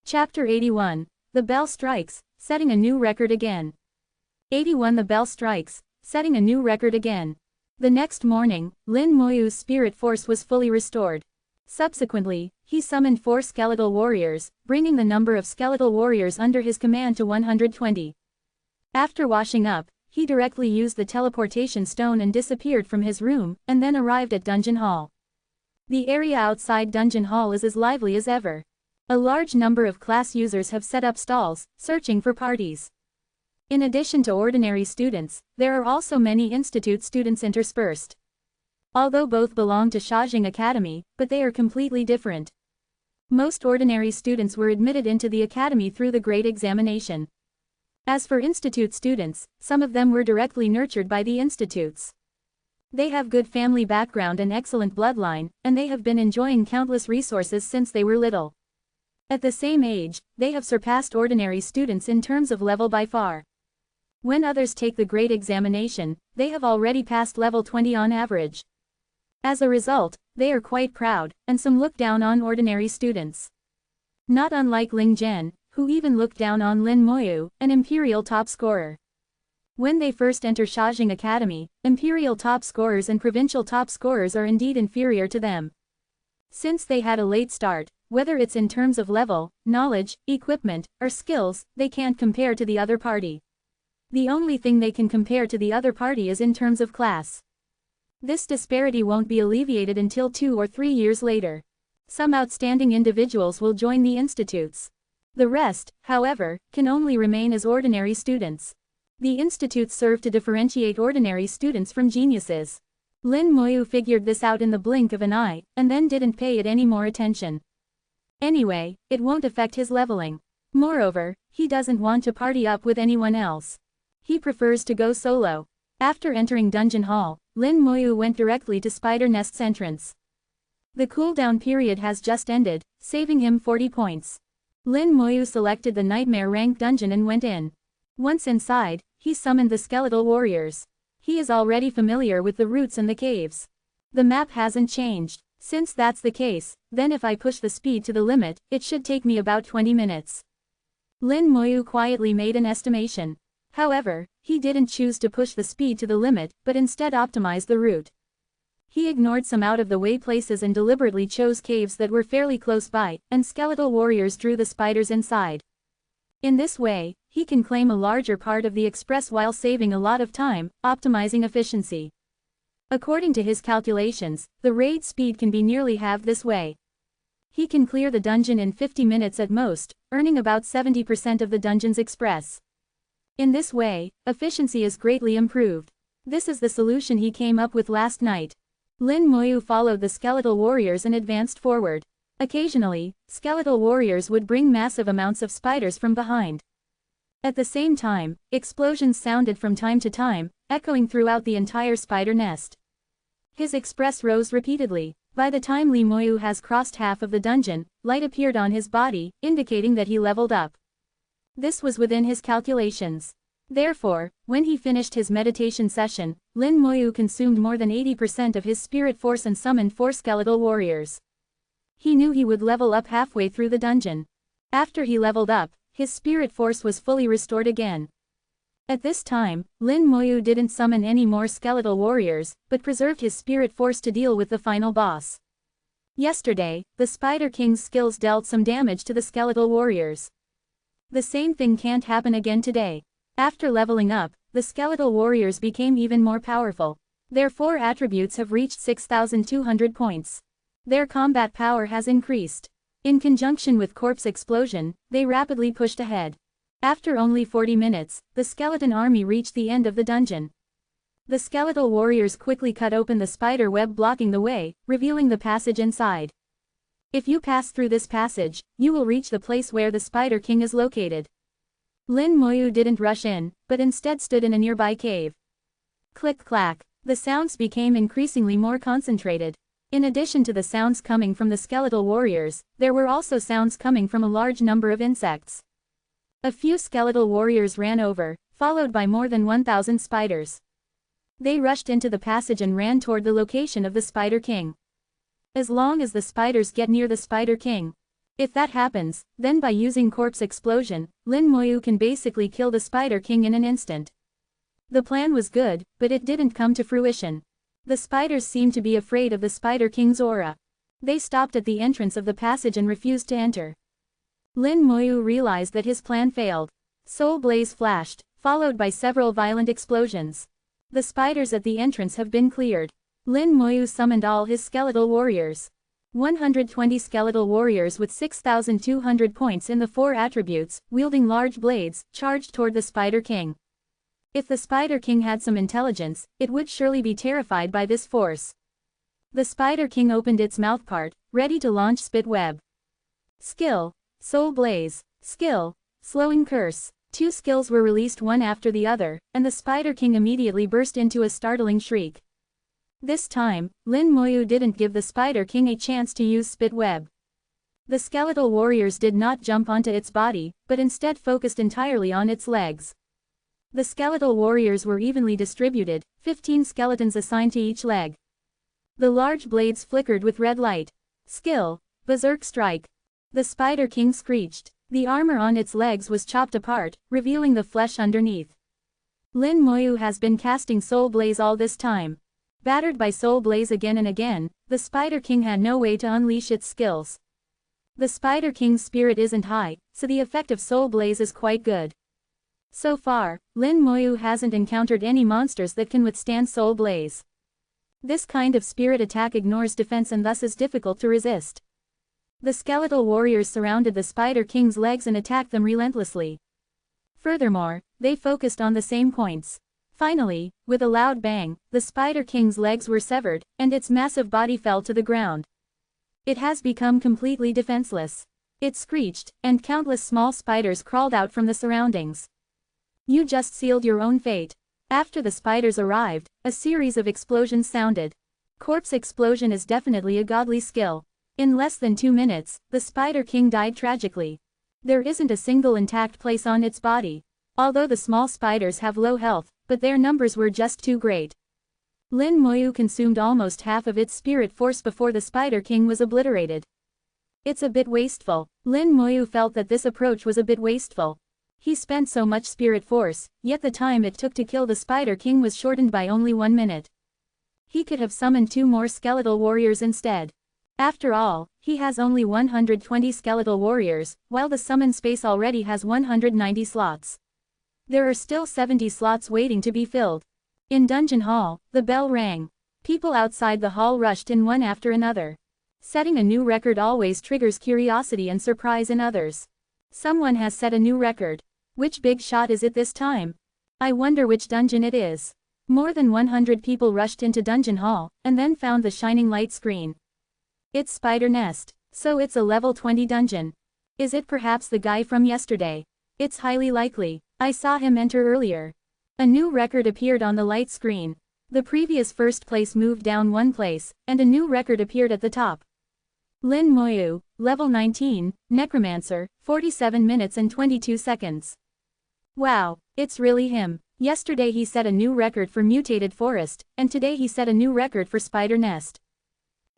Chapter 81. The bell strikes, setting a new record again. 81. The bell strikes, setting a new record again. The next morning, Lin Moyu's spirit force was fully restored. Subsequently, he summoned 4 skeletal warriors, bringing the number of skeletal warriors under his command to 120. After washing up, he directly used the teleportation stone and disappeared from his room, and then arrived at Dungeon Hall. The area outside Dungeon Hall is as lively as ever. A large number of class users have set up stalls, searching for parties. In addition to ordinary students, there are also many institute students interspersed. Although both belong to Shajing Academy, but they are completely different. Most ordinary students were admitted into the academy through the grade examination. As for institute students, some of them were directly nurtured by the institutes. They have good family background and excellent bloodline, and they have been enjoying countless resources since they were little. At the same age, they have surpassed ordinary students in terms of level by far. When others take the grade examination, they have already passed level 20 on average. As a result, they are quite proud, and some look down on ordinary students. Not unlike Ling Zhen, who even looked down on Lin Moyu, an imperial top scorer. When they first enter Shajing Academy, imperial top scorers and provincial top scorers are indeed inferior to them. Since they had a late start, whether it's in terms of level, knowledge, equipment, or skills, they can't compare to the other party. The only thing they can compare to the other party is in terms of class. This disparity won't be alleviated until 2 or 3 years later. Some outstanding individuals will join the institutes. The rest, however, can only remain as ordinary students. The institutes serve to differentiate ordinary students from geniuses. Lin Moyu figured this out in the blink of an eye, and then didn't pay it any more attention. Anyway, it won't affect his leveling. Moreover, he doesn't want to party up with anyone else. He prefers to go solo. After entering Dungeon Hall, Lin Moyu went directly to Spider Nest's entrance. The cooldown period has just ended, saving him 40 points. Lin Moyu selected the Nightmare rank dungeon and went in. Once inside, he summoned the skeletal warriors. He is already familiar with the routes and the caves. The map hasn't changed. Since that's the case, then if I push the speed to the limit, it should take me about 20 minutes. Lin Moyu quietly made an estimation. However, he didn't choose to push the speed to the limit, but instead optimized the route. He ignored some out-of-the-way places and deliberately chose caves that were fairly close by, and skeletal warriors drew the spiders inside. In this way, he can claim a larger part of the express while saving a lot of time, optimizing efficiency. According to his calculations, the raid speed can be nearly halved this way. He can clear the dungeon in 50 minutes at most, earning about 70% of the dungeon's express. In this way, efficiency is greatly improved. This is the solution he came up with last night. Lin Moyu followed the skeletal warriors and advanced forward. Occasionally, skeletal warriors would bring massive amounts of spiders from behind. At the same time, explosions sounded from time to time, echoing throughout the entire spider nest. His express rose repeatedly. By the time Li Moyu has crossed half of the dungeon, light appeared on his body, indicating that he leveled up. This was within his calculations. Therefore, when he finished his meditation session, Lin Moyu consumed more than 80% of his spirit force and summoned 4 skeletal warriors. He knew he would level up halfway through the dungeon. After he leveled up, his spirit force was fully restored again. At this time, Lin Moyu didn't summon any more skeletal warriors, but preserved his spirit force to deal with the final boss. Yesterday, the Spider King's skills dealt some damage to the skeletal warriors. The same thing can't happen again today. After leveling up, the skeletal warriors became even more powerful. Their 4 attributes have reached 6,200 points. Their combat power has increased. In conjunction with corpse explosion, they rapidly pushed ahead. After only 40 minutes, the skeleton army reached the end of the dungeon. The skeletal warriors quickly cut open the spider web blocking the way, revealing the passage inside. If you pass through this passage, you will reach the place where the Spider King is located. Lin Moyu didn't rush in, but instead stood in a nearby cave. Click-clack. The sounds became increasingly more concentrated. In addition to the sounds coming from the skeletal warriors, there were also sounds coming from a large number of insects. A few skeletal warriors ran over, followed by more than 1,000 spiders. They rushed into the passage and ran toward the location of the Spider King. As long as the spiders get near the Spider King, If that happens, then by using corpse explosion, Lin Moyu can basically kill the Spider King in an instant. The plan was good, but it didn't come to fruition. The spiders seemed to be afraid of the Spider King's aura. They stopped at the entrance of the passage and refused to enter. Lin Moyu realized that his plan failed. Soul blaze flashed, followed by several violent explosions. The spiders at the entrance have been cleared. Lin Moyu summoned all his skeletal warriors. 120 skeletal warriors with 6,200 points in the 4 attributes, wielding large blades, charged toward the Spider King. If the Spider King had some intelligence, it would surely be terrified by this force. The Spider King opened its mouthpart, ready to launch spit web. Skill. Soul blaze. Skill. Slowing curse. 2 skills were released one after the other, and the Spider King immediately burst into a startling shriek. This time, Lin Moyu didn't give the Spider King a chance to use spit web. The skeletal warriors did not jump onto its body, but instead focused entirely on its legs. The skeletal warriors were evenly distributed, 15 skeletons assigned to each leg. The large blades flickered with red light. Skill. Berserk strike. The Spider King screeched. The armor on its legs was chopped apart, revealing the flesh underneath. Lin Moyu has been casting Soul Blaze all this time. Battered by Soul Blaze again and again, the Spider King had no way to unleash its skills. The Spider King's spirit isn't high, so the effect of Soul Blaze is quite good. So far, Lin Moyu hasn't encountered any monsters that can withstand Soul Blaze. This kind of spirit attack ignores defense and thus is difficult to resist. The skeletal warriors surrounded the Spider King's legs and attacked them relentlessly. Furthermore, they focused on the same points. Finally, with a loud bang, the Spider King's legs were severed, and its massive body fell to the ground. It has become completely defenseless. It screeched, and countless small spiders crawled out from the surroundings. You just sealed your own fate. After the spiders arrived, a series of explosions sounded. Corpse explosion is definitely a godly skill. In less than 2 minutes, the Spider King died tragically. There isn't a single intact place on its body. Although the small spiders have low health, but their numbers were just too great. Lin Moyu consumed almost half of its spirit force before the Spider King was obliterated. It's a bit wasteful. Lin Moyu felt that this approach was a bit wasteful. He spent so much spirit force, yet the time it took to kill the Spider King was shortened by only 1 minute. He could have summoned 2 more skeletal warriors instead. After all, he has only 120 skeletal warriors, while the summon space already has 190 slots. There are still 70 slots waiting to be filled. In Dungeon Hall, the bell rang. People outside the hall rushed in one after another. Setting a new record always triggers curiosity and surprise in others. Someone has set a new record. Which big shot is it this time? I wonder which dungeon it is. More than 100 people rushed into Dungeon Hall, and then found the shining light screen. It's Spider Nest. So it's a level 20 dungeon. Is it perhaps the guy from yesterday? It's highly likely. I saw him enter earlier. A new record appeared on the light screen. The previous first place moved down 1 place, and a new record appeared at the top. Lin Moyu, level 19, Necromancer, 47 minutes and 22 seconds. Wow, it's really him. Yesterday he set a new record for Mutated Forest, and today he set a new record for Spider Nest.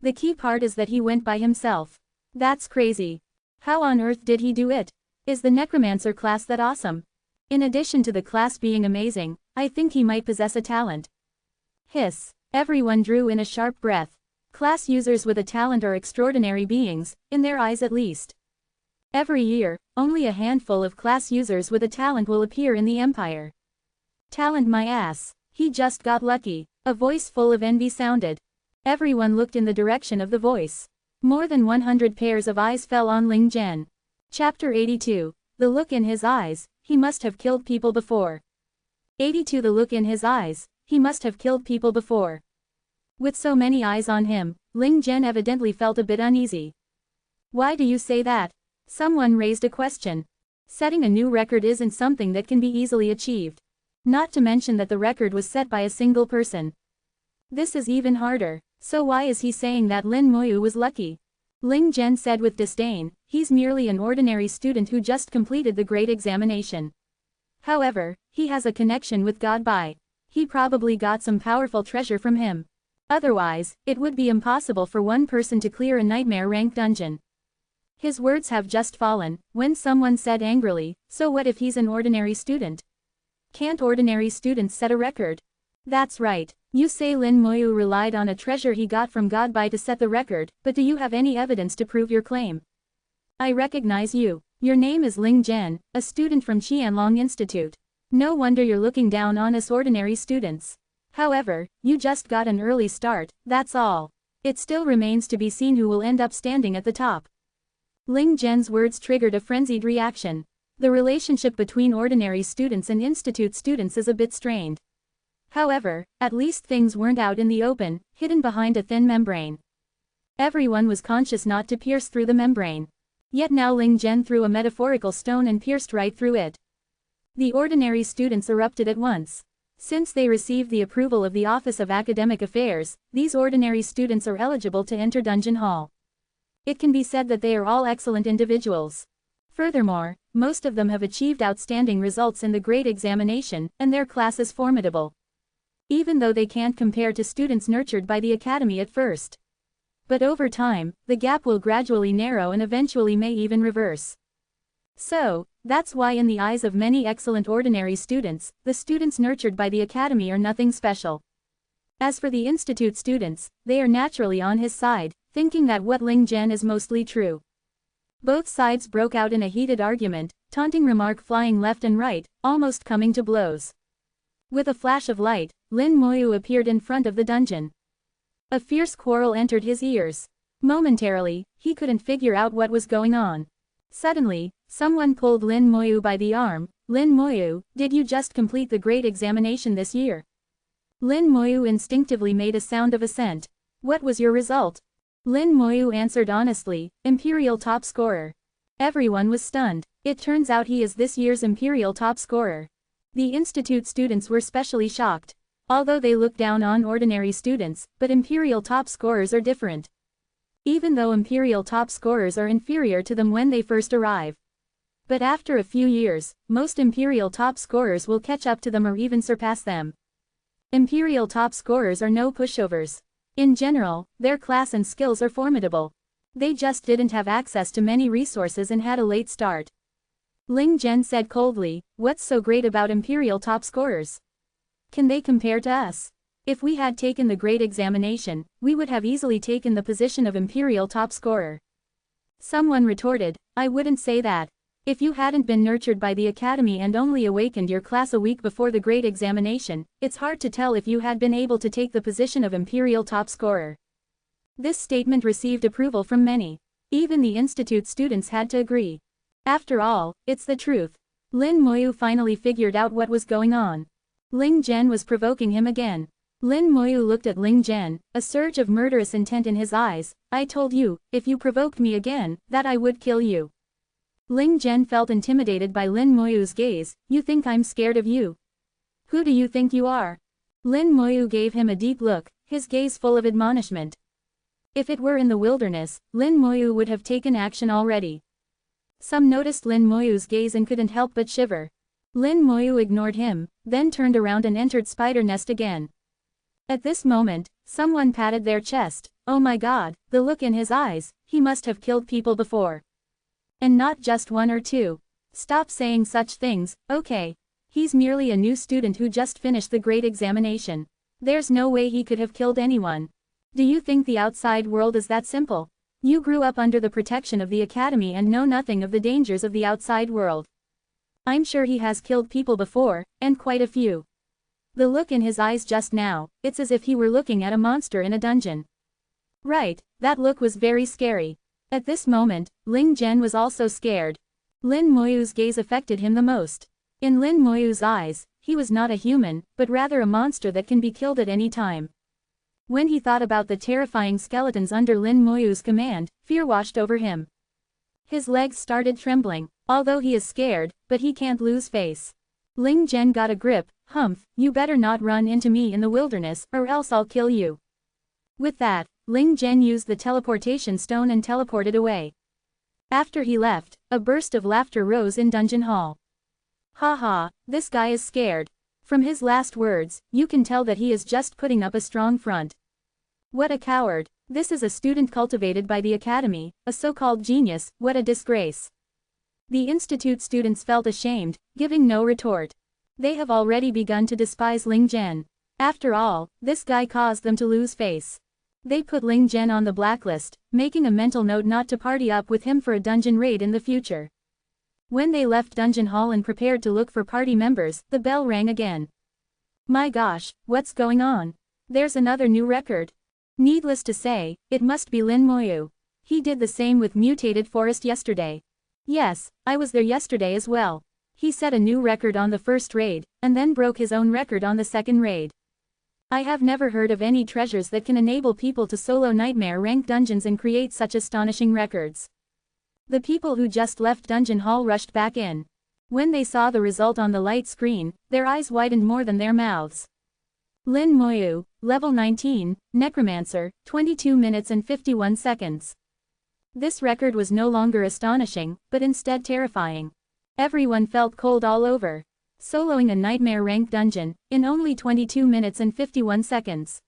The key part is that he went by himself. That's crazy. How on earth did he do it? Is the Necromancer class that awesome? In addition to the class being amazing, I think he might possess a talent. Hiss. Everyone drew in a sharp breath. Class users with a talent are extraordinary beings, in their eyes at least. Every year, only a handful of class users with a talent will appear in the Empire. Talent my ass. He just got lucky. A voice full of envy sounded. Everyone looked in the direction of the voice. More than 100 pairs of eyes fell on Ling Zhen. Chapter 82. The look in his eyes, he must have killed people before. 82. The look in his eyes, he must have killed people before. With so many eyes on him, Ling Zhen evidently felt a bit uneasy. Why do you say that? Someone raised a question. Setting a new record isn't something that can be easily achieved. Not to mention that the record was set by a single person. This is even harder. So why is he saying that Lin Moyu was lucky? Ling Zhen said with disdain, he's merely an ordinary student who just completed the great examination. However, he has a connection with God Bai. He probably got some powerful treasure from him. Otherwise, it would be impossible for one person to clear a nightmare rank dungeon. His words have just fallen, when someone said angrily, so what if he's an ordinary student? Can't ordinary students set a record? That's right. You say Lin Moyu relied on a treasure he got from God to set the record, but do you have any evidence to prove your claim? I recognize you. Your name is Ling Zhen, a student from Qianlong Institute. No wonder you're looking down on us ordinary students. However, you just got an early start, that's all. It still remains to be seen who will end up standing at the top. Ling Zhen's words triggered a frenzied reaction. The relationship between ordinary students and institute students is a bit strained. However, at least things weren't out in the open, hidden behind a thin membrane. Everyone was conscious not to pierce through the membrane. Yet now Ling Zhen threw a metaphorical stone and pierced right through it. The ordinary students erupted at once. Since they received the approval of the Office of Academic Affairs, these ordinary students are eligible to enter Dungeon Hall. It can be said that they are all excellent individuals. Furthermore, most of them have achieved outstanding results in the grade examination, and their class is formidable. Even though they can't compare to students nurtured by the academy at first. But over time, the gap will gradually narrow and eventually may even reverse. So, that's why in the eyes of many excellent ordinary students, the students nurtured by the academy are nothing special. As for the institute students, they are naturally on his side, thinking that what Ling Zhen is mostly true. Both sides broke out in a heated argument, taunting remark flying left and right, almost coming to blows. With a flash of light, Lin Moyu appeared in front of the dungeon. A fierce quarrel entered his ears. Momentarily, he couldn't figure out what was going on. Suddenly, someone pulled Lin Moyu by the arm. Lin Moyu, did you just complete the grade examination this year? Lin Moyu instinctively made a sound of assent. What was your result? Lin Moyu answered honestly, Imperial top scorer. Everyone was stunned. It turns out he is this year's Imperial top scorer. The institute students were specially shocked. Although they look down on ordinary students, but Imperial top scorers are different. Even though Imperial top scorers are inferior to them when they first arrive. But after a few years, most Imperial top scorers will catch up to them or even surpass them. Imperial top scorers are no pushovers. In general, their class and skills are formidable. They just didn't have access to many resources and had a late start. Ling Zhen said coldly, what's so great about Imperial top scorers? Can they compare to us? If we had taken the grade examination, we would have easily taken the position of Imperial top scorer. Someone retorted, I wouldn't say that. If you hadn't been nurtured by the academy and only awakened your class a week before the grade examination, it's hard to tell if you had been able to take the position of Imperial top scorer. This statement received approval from many. Even the institute students had to agree. After all, it's the truth. Lin Moyu finally figured out what was going on. Ling Zhen was provoking him again. Lin Moyu looked at Ling Zhen, a surge of murderous intent in his eyes. I told you, if you provoked me again, that I would kill you. Ling Zhen felt intimidated by Lin Moyu's gaze. You think I'm scared of you? Who do you think you are? Lin Moyu gave him a deep look, his gaze full of admonishment. If it were in the wilderness, Lin Moyu would have taken action already. Some noticed Lin Moyu's gaze and couldn't help but shiver. Lin Moyu ignored him, then turned around and entered Spider Nest again. At this moment, someone patted their chest. Oh my god, the look in his eyes, he must have killed people before. And not just one or two. Stop saying such things, okay. He's merely a new student who just finished the grade examination. There's no way he could have killed anyone. Do you think the outside world is that simple? You grew up under the protection of the academy and know nothing of the dangers of the outside world. I'm sure he has killed people before, and quite a few. The look in his eyes just now, it's as if he were looking at a monster in a dungeon. Right, that look was very scary. At this moment, Ling Zhen was also scared. Lin Moyu's gaze affected him the most. In Lin Moyu's eyes, he was not a human, but rather a monster that can be killed at any time. When he thought about the terrifying skeletons under Lin Moyu's command, fear washed over him. His legs started trembling. Although he is scared, but he can't lose face. Ling Zhen got a grip. Humph, you better not run into me in the wilderness, or else I'll kill you. With that, Ling Zhen used the teleportation stone and teleported away. After he left, a burst of laughter rose in Dungeon Hall. Ha ha, this guy is scared. From his last words, you can tell that he is just putting up a strong front. What a coward. This is a student cultivated by the academy, a so-called genius, what a disgrace. The institute students felt ashamed, giving no retort. They have already begun to despise Ling Zhen. After all, this guy caused them to lose face. They put Ling Zhen on the blacklist, making a mental note not to party up with him for a dungeon raid in the future. When they left Dungeon Hall and prepared to look for party members, the bell rang again. My gosh, what's going on? There's another new record. Needless to say, it must be Lin Moyu. He did the same with Mutated Forest yesterday. Yes, I was there yesterday as well. He set a new record on the first raid, and then broke his own record on the second raid. I have never heard of any treasures that can enable people to solo nightmare rank dungeons and create such astonishing records. The people who just left Dungeon Hall rushed back in. When they saw the result on the light screen, their eyes widened more than their mouths. Lin Moyu, level 19, Necromancer, 22 minutes and 51 seconds. This record was no longer astonishing, but instead terrifying. Everyone felt cold all over. Soloing a nightmare rank dungeon, in only 22 minutes and 51 seconds.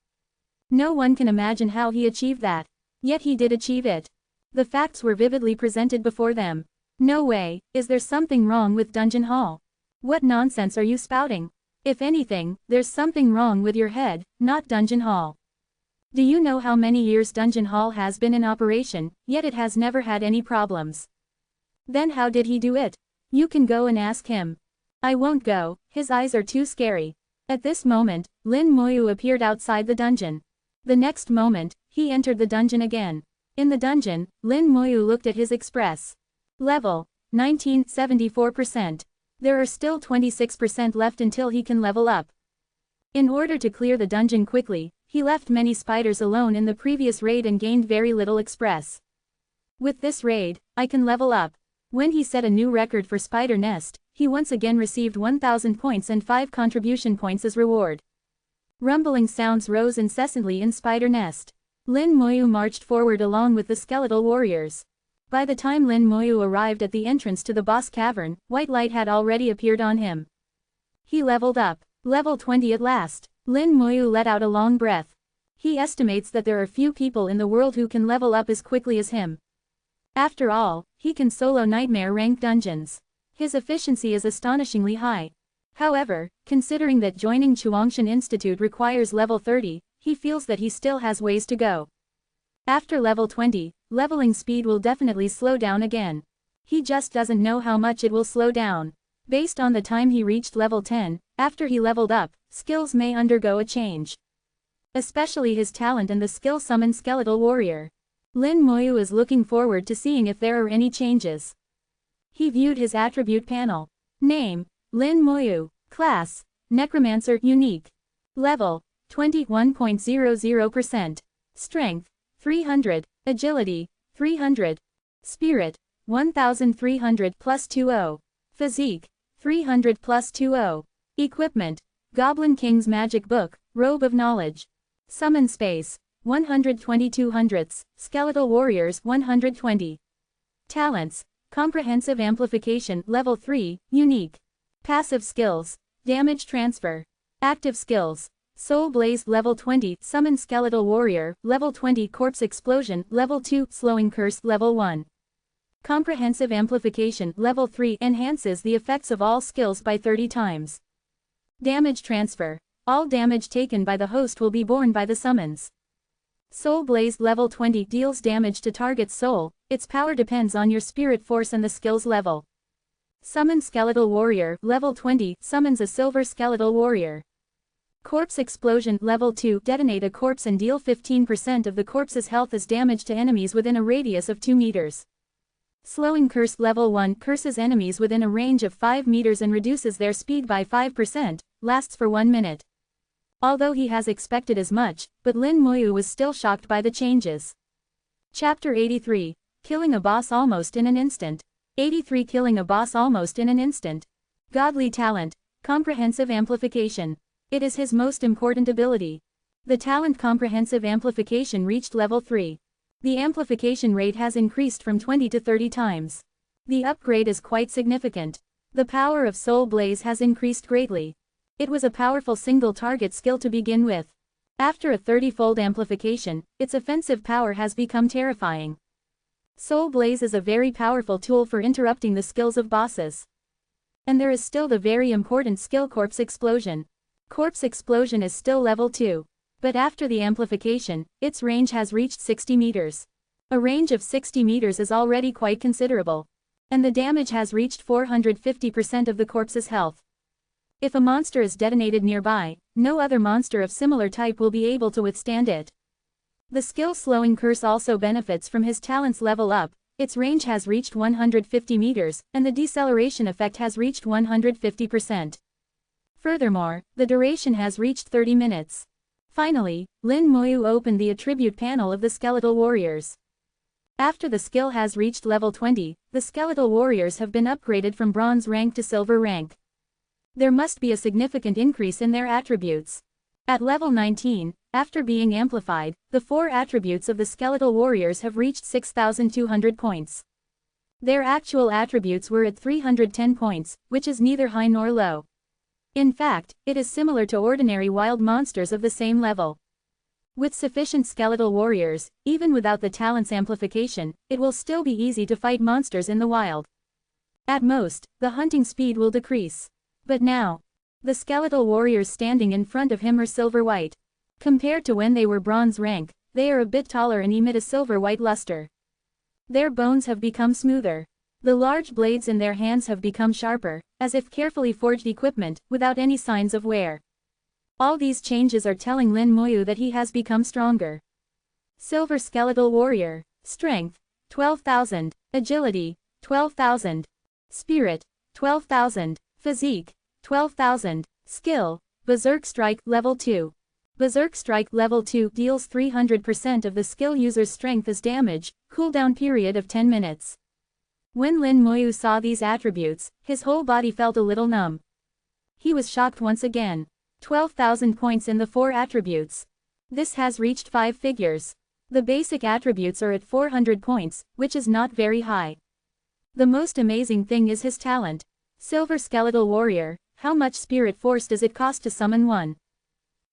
No one can imagine how he achieved that. Yet he did achieve it. The facts were vividly presented before them. No way, is there something wrong with Dungeon Hall? What nonsense are you spouting? If anything, there's something wrong with your head, not Dungeon Hall. Do you know how many years Dungeon Hall has been in operation, yet it has never had any problems? Then how did he do it? You can go and ask him. I won't go, his eyes are too scary. At this moment, Lin Moyu appeared outside the dungeon. The next moment, he entered the dungeon again. In the dungeon, Lin Moyu looked at his express. Level 19, 74%. There are still 26% left until he can level up. In order to clear the dungeon quickly, he left many spiders alone in the previous raid and gained very little express. With this raid, I can level up. When he set a new record for Spider Nest, he once again received 1000 points and 5 contribution points as reward. Rumbling sounds rose incessantly in Spider Nest. Lin Moyu marched forward along with the skeletal warriors. By the time Lin Moyu arrived at the entrance to the boss cavern, white light had already appeared on him. He leveled up. Level 20 at last. Lin Moyu let out a long breath. He estimates that there are few people in the world who can level up as quickly as him. After all, he can solo nightmare rank dungeons. His efficiency is astonishingly high. However, considering that joining Chuangshan Institute requires level 30, he feels that he still has ways to go. After level 20, leveling speed will definitely slow down again. He just doesn't know how much it will slow down. Based on the time he reached level 10, after he leveled up, skills may undergo a change. Especially his talent and the skill Summon Skeletal Warrior. Lin Moyu is looking forward to seeing if there are any changes. He viewed his attribute panel. Name, Lin Moyu. Class, Necromancer Unique. Level, 21.00%. Strength, 300. Agility, 300. Spirit, 1300 plus 20. Physique, 300 plus 20. Equipment, Goblin King's Magic Book, Robe of Knowledge. Summon Space, 122 hundredths, Skeletal Warriors 120. Talents, Comprehensive Amplification Level 3, Unique. Passive Skills, Damage Transfer. Active Skills, Soul Blaze Level 20, Summon Skeletal Warrior, Level 20 Corpse Explosion, Level 2, Slowing Curse Level 1. Comprehensive Amplification Level 3 enhances the effects of all skills by 30 times. Damage Transfer, all damage taken by the host will be borne by the summons. Soul Blaze Level 20 deals damage to target's soul, its power depends on your spirit force and the skill's level. Summon Skeletal Warrior Level 20 summons a Silver Skeletal Warrior. Corpse Explosion Level 2 detonate a corpse and deal 15% of the corpse's health as damage to enemies within a radius of 2 meters. Slowing Curse Level 1 curses enemies within a range of 5 meters and reduces their speed by 5%, lasts for 1 minute. Although he has expected as much, but Lin Moyu was still shocked by the changes. Chapter 83. Killing a boss almost in an instant. 83 Killing a boss almost in an instant. Godly Talent, Comprehensive Amplification. It is his most important ability. The talent Comprehensive Amplification reached level 3. The amplification rate has increased from 20 to 30 times. The upgrade is quite significant. The power of Soul Blaze has increased greatly. It was a powerful single target skill to begin with. After a 30-fold amplification, its offensive power has become terrifying. Soul Blaze is a very powerful tool for interrupting the skills of bosses. And there is still the very important skill Corpse Explosion. Corpse Explosion is still level 2. But after the amplification, its range has reached 60 meters. A range of 60 meters is already quite considerable. And the damage has reached 450% of the corpse's health. If a monster is detonated nearby, no other monster of similar type will be able to withstand it. The skill Slowing Curse also benefits from his talent's level up. Its range has reached 150 meters, and the deceleration effect has reached 150%. Furthermore, the duration has reached 30 minutes. Finally, Lin Moyu opened the attribute panel of the Skeletal Warriors. After the skill has reached level 20, the Skeletal Warriors have been upgraded from bronze rank to silver rank. There must be a significant increase in their attributes. At level 19, after being amplified, the 4 attributes of the Skeletal Warriors have reached 6,200 points. Their actual attributes were at 310 points, which is neither high nor low. In fact, it is similar to ordinary wild monsters of the same level. With sufficient Skeletal Warriors, even without the talent's amplification, it will still be easy to fight monsters in the wild. At most, the hunting speed will decrease. But now, the Skeletal Warriors standing in front of him are silver-white. Compared to when they were bronze rank, they are a bit taller and emit a silver-white luster. Their bones have become smoother. The large blades in their hands have become sharper, as if carefully forged equipment, without any signs of wear. All these changes are telling Lin Moyu that he has become stronger. Silver Skeletal Warrior. Strength, 12,000. Agility, 12,000. Spirit, 12,000. Physique, 12,000. Skill, Berserk Strike Level 2. Berserk Strike Level 2 deals 300% of the skill user's strength as damage, cooldown period of 10 minutes. When Lin Moyu saw these attributes, his whole body felt a little numb. He was shocked once again. 12,000 points in the 4 attributes. This has reached 5 figures. The basic attributes are at 400 points, which is not very high. The most amazing thing is his talent. Silver Skeletal Warrior, how much spirit force does it cost to summon one?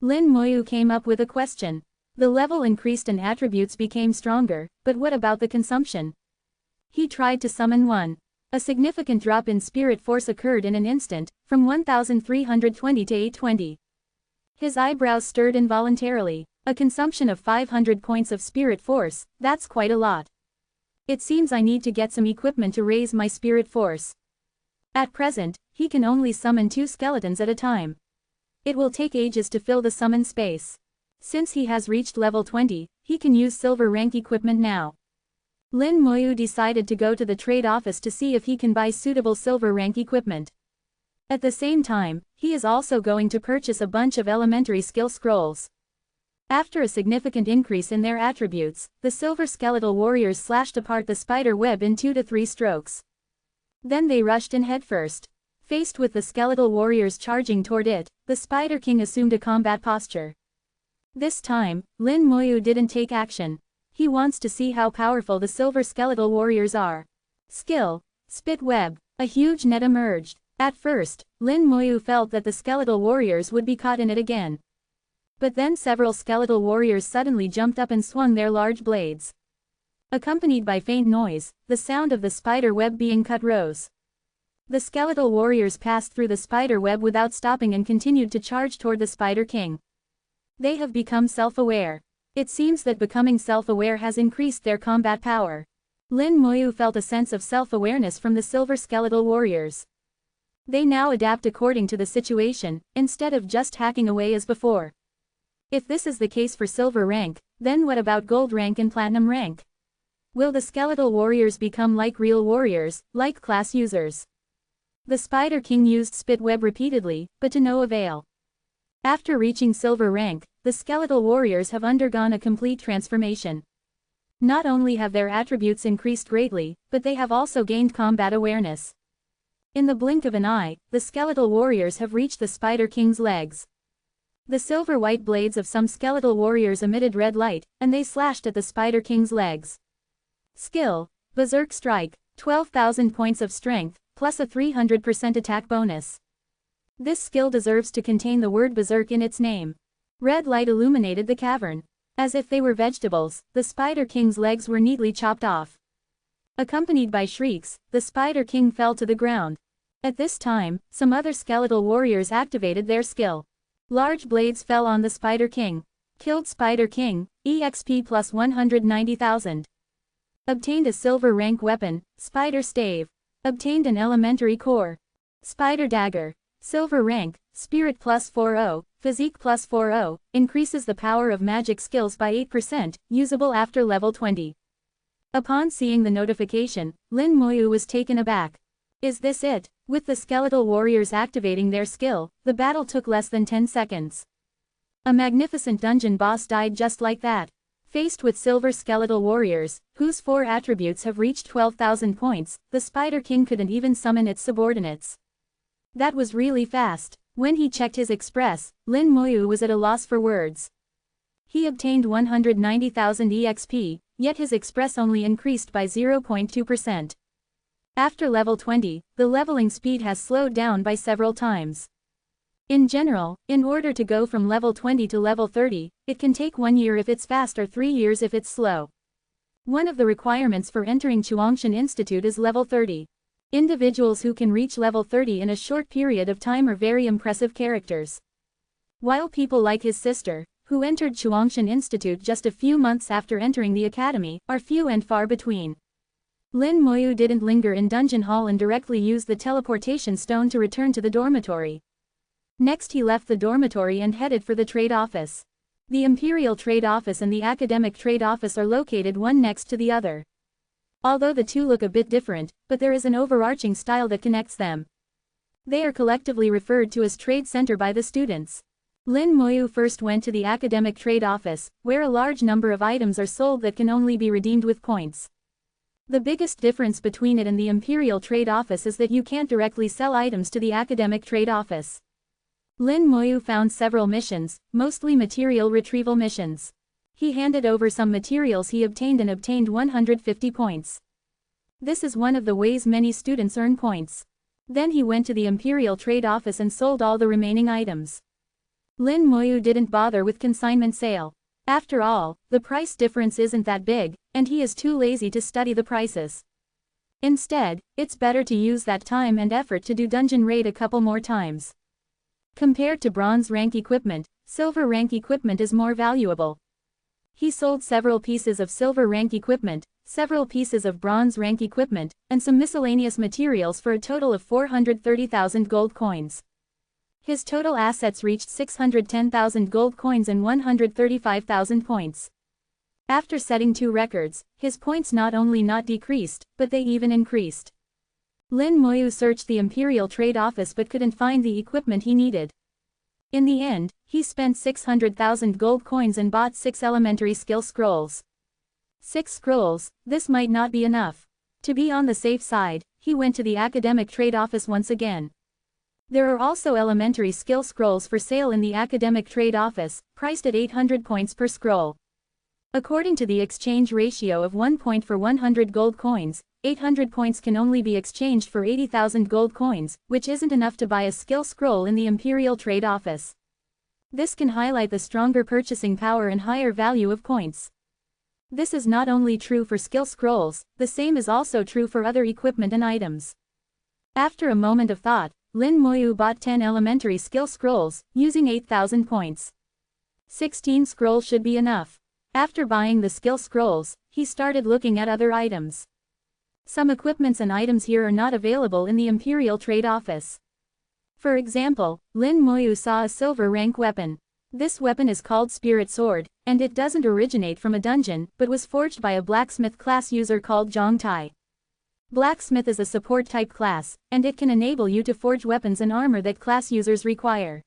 Lin Moyu came up with a question. The level increased and attributes became stronger, but what about the consumption? He tried to summon one. A significant drop in spirit force occurred in an instant, from 1,320 to 820. His eyebrows stirred involuntarily. A consumption of 500 points of spirit force, that's quite a lot. It seems I need to get some equipment to raise my spirit force. At present, he can only summon 2 skeletons at a time. It will take ages to fill the summon space. Since he has reached level 20, he can use silver rank equipment now. Lin Moyu decided to go to the trade office to see if he can buy suitable silver rank equipment. At the same time, he is also going to purchase a bunch of elementary skill scrolls. After a significant increase in their attributes, the Silver Skeletal Warriors slashed apart the spider web in 2 to 3 strokes. Then they rushed in headfirst. Faced with the Skeletal Warriors charging toward it, the Spider King assumed a combat posture. This time, Lin Moyu didn't take action. He wants to see how powerful the Silver Skeletal Warriors are. Skill, Spit Web. A huge net emerged. At first, Lin Moyu felt that the Skeletal Warriors would be caught in it again. But then several Skeletal Warriors suddenly jumped up and swung their large blades. Accompanied by faint noise, the sound of the spider web being cut rose. The Skeletal Warriors passed through the spider web without stopping and continued to charge toward the Spider King. They have become self-aware. It seems that becoming self-aware has increased their combat power. Lin Moyu felt a sense of self-awareness from the Silver Skeletal Warriors. They now adapt according to the situation, instead of just hacking away as before. If this is the case for silver rank, then what about gold rank and platinum rank? Will the Skeletal Warriors become like real warriors, like class users? The Spider King used Spit Web repeatedly, but to no avail. After reaching silver rank, the Skeletal Warriors have undergone a complete transformation. Not only have their attributes increased greatly, but they have also gained combat awareness. In the blink of an eye, the Skeletal Warriors have reached the Spider King's legs. The silver-white blades of some Skeletal Warriors emitted red light, and they slashed at the Spider King's legs. Skill, Berserk Strike, 12,000 points of strength, plus a 300% attack bonus. This skill deserves to contain the word Berserk in its name. Red light illuminated the cavern. As if they were vegetables, the Spider King's legs were neatly chopped off. Accompanied by shrieks, the Spider King fell to the ground. At this time, some other skeletal warriors activated their skill. Large blades fell on the Spider King. Killed Spider King, EXP plus 190,000. Obtained a silver rank weapon, Spider Stave. Obtained an elementary core. Spider Dagger. Silver rank, Spirit plus 40, Physique plus 40, increases the power of magic skills by 8%, usable after level 20. Upon seeing the notification, Lin Moyu was taken aback. Is this it? With the skeletal warriors activating their skill, the battle took less than 10 seconds. A magnificent dungeon boss died just like that. Faced with silver skeletal warriors, whose 4 attributes have reached 12,000 points, the Spider King couldn't even summon its subordinates. That was really fast. When he checked his express, Lin Moyu was at a loss for words. He obtained 190,000 EXP, yet his express only increased by 0.2%. After level 20, the leveling speed has slowed down by several times. In general, in order to go from level 20 to level 30, it can take 1 year if it's fast or 3 years if it's slow. One of the requirements for entering Chuangshan Institute is level 30. Individuals who can reach level 30 in a short period of time are very impressive characters. While people like his sister, who entered Chuangshan Institute just a few months after entering the academy, are few and far between. Lin Moyu didn't linger in Dungeon Hall and directly used the teleportation stone to return to the dormitory. Next he left the dormitory and headed for the trade office. The Imperial Trade Office and the Academic Trade Office are located one next to the other. Although the two look a bit different, but there is an overarching style that connects them. They are collectively referred to as Trade Center by the students. Lin Moyu first went to the Academic Trade Office, where a large number of items are sold that can only be redeemed with points. The biggest difference between it and the Imperial Trade Office is that you can't directly sell items to the Academic Trade Office. Lin Moyu found several missions, mostly material retrieval missions. He handed over some materials he obtained and obtained 150 points. This is one of the ways many students earn points. Then he went to the Imperial Trade Office and sold all the remaining items. Lin Moyu didn't bother with consignment sale. After all, the price difference isn't that big, and he is too lazy to study the prices. Instead, it's better to use that time and effort to do dungeon raid a couple more times. Compared to bronze rank equipment, silver rank equipment is more valuable. He sold several pieces of silver rank equipment, several pieces of bronze rank equipment, and some miscellaneous materials for a total of 430,000 gold coins. His total assets reached 610,000 gold coins and 135,000 points. After setting 2 records, his points not only not decreased, but they even increased. Lin Moyu searched the Imperial Trade Office but couldn't find the equipment he needed. In the end, he spent 600,000 gold coins and bought 6 elementary skill scrolls. 6 scrolls, this might not be enough. To be on the safe side, he went to the Academic Trade Office once again. There are also elementary skill scrolls for sale in the Academic Trade Office, priced at 800 points per scroll. According to the exchange ratio of 1 point for 100 gold coins, 800 points can only be exchanged for 80,000 gold coins, which isn't enough to buy a skill scroll in the Imperial Trade Office. This can highlight the stronger purchasing power and higher value of points. This is not only true for skill scrolls, the same is also true for other equipment and items. After a moment of thought, Lin Moyu bought 10 elementary skill scrolls, using 8,000 points. 16 scrolls should be enough. After buying the skill scrolls, he started looking at other items. Some equipments and items here are not available in the Imperial Trade Office. For example, Lin Moyu saw a silver rank weapon. This weapon is called Spirit Sword, and it doesn't originate from a dungeon, but was forged by a blacksmith class user called Zhang Tai. Blacksmith is a support type class, and it can enable you to forge weapons and armor that class users require.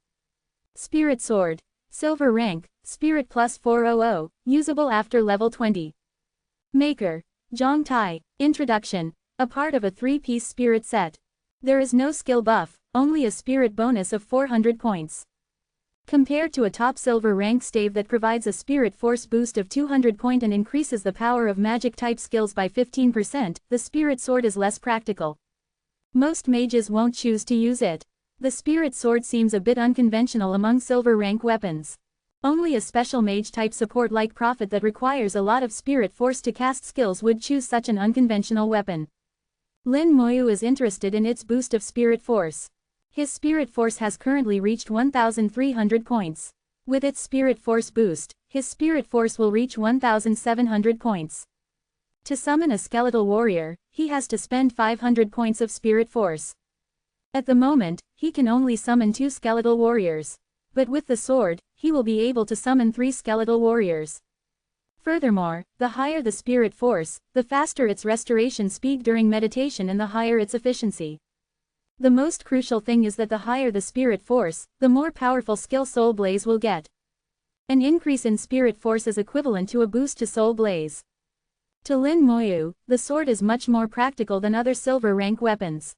Spirit Sword. Silver rank, Spirit plus 400, usable after level 20. Maker. Zhang Tai. Introduction. A part of a 3-piece spirit set. There is no skill buff, only a spirit bonus of 400 points. Compared to a top silver rank stave that provides a spirit force boost of 200 points and increases the power of magic type skills by 15%, the spirit sword is less practical. Most mages won't choose to use it. The spirit sword seems a bit unconventional among silver rank weapons. Only a special mage-type support like Prophet that requires a lot of spirit force to cast skills would choose such an unconventional weapon. Lin Moyu is interested in its boost of spirit force. His spirit force has currently reached 1,300 points. With its spirit force boost, his spirit force will reach 1,700 points. To summon a skeletal warrior, he has to spend 500 points of spirit force. At the moment, he can only summon 2 skeletal warriors. But with the sword, he will be able to summon 3 skeletal warriors. Furthermore, the higher the spirit force, the faster its restoration speed during meditation and the higher its efficiency. The most crucial thing is that the higher the spirit force, the more powerful skill Soul Blaze will get. An increase in spirit force is equivalent to a boost to Soul Blaze. To Lin Moyu, the sword is much more practical than other silver rank weapons.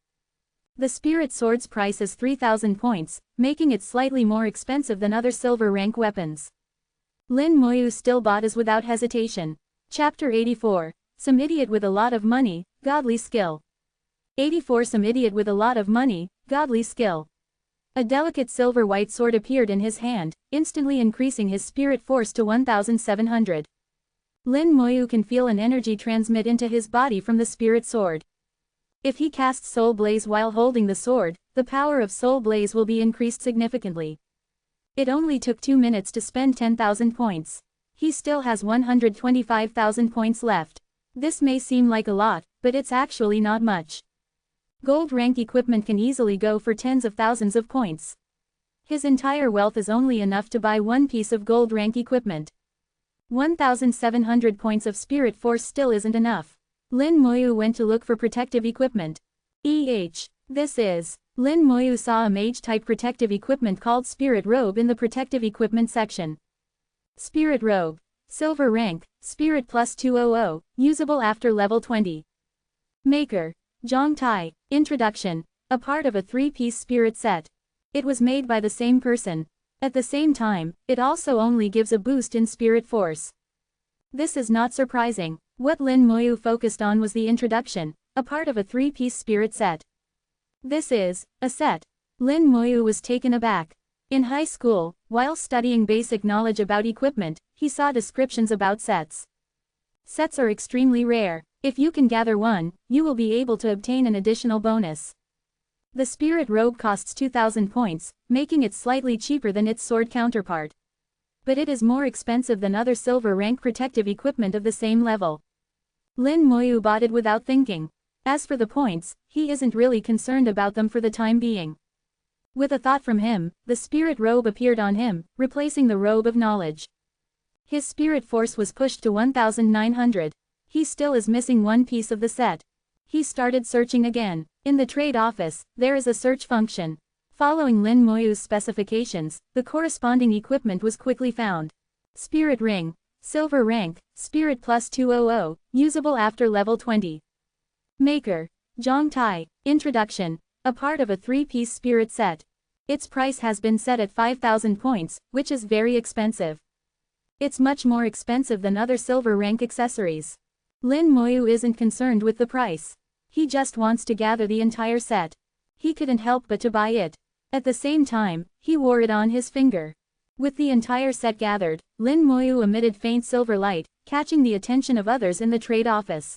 The spirit sword's price is 3,000 points, making it slightly more expensive than other silver rank weapons. Lin Moyu still bought it without hesitation. Chapter 84. Some idiot with a lot of money, godly skill. 84. Some idiot with a lot of money, godly skill. A delicate silver-white sword appeared in his hand, instantly increasing his spirit force to 1,700. Lin Moyu can feel an energy transmit into his body from the spirit sword. If he casts Soul Blaze while holding the sword, the power of Soul Blaze will be increased significantly. It only took 2 minutes to spend 10,000 points. He still has 125,000 points left. This may seem like a lot, but it's actually not much. Gold rank equipment can easily go for tens of thousands of points. His entire wealth is only enough to buy 1 piece of gold rank equipment. 1,700 points of spirit force still isn't enough. Lin Moyu went to look for protective equipment. This is. Lin Moyu saw a mage-type protective equipment called Spirit Robe in the protective equipment section. Spirit Robe. Silver rank, Spirit plus 200, usable after level 20. Maker. Zhang Tai. Introduction. A part of a 3-piece spirit set. It was made by the same person. At the same time, it also only gives a boost in spirit force. This is not surprising. What Lin Moyu focused on was the introduction, a part of a 3-piece spirit set. This is a set. Lin Moyu was taken aback. In high school, while studying basic knowledge about equipment, he saw descriptions about sets. Sets are extremely rare. If you can gather one, you will be able to obtain an additional bonus. The spirit robe costs 2,000 points, making it slightly cheaper than its sword counterpart. But it is more expensive than other silver rank protective equipment of the same level. Lin Moyu bought it without thinking. As for the points, he isn't really concerned about them for the time being. With a thought from him, the spirit robe appeared on him, replacing the robe of knowledge. His spirit force was pushed to 1,900. He still is missing 1 piece of the set. He started searching again. In the trade office, there is a search function. Following Lin Moyu's specifications, the corresponding equipment was quickly found. Spirit Ring. Silver rank, Spirit plus 200, usable after level 20. Maker. Zhang Tai. Introduction. A part of a 3-piece spirit set. Its price has been set at 5,000 points, which is very expensive. It's much more expensive than other silver rank accessories. Lin Moyu isn't concerned with the price. He just wants to gather the entire set. He couldn't help but to buy it. At the same time, he wore it on his finger. With the entire set gathered, Lin Moyu emitted faint silver light, catching the attention of others in the trade office.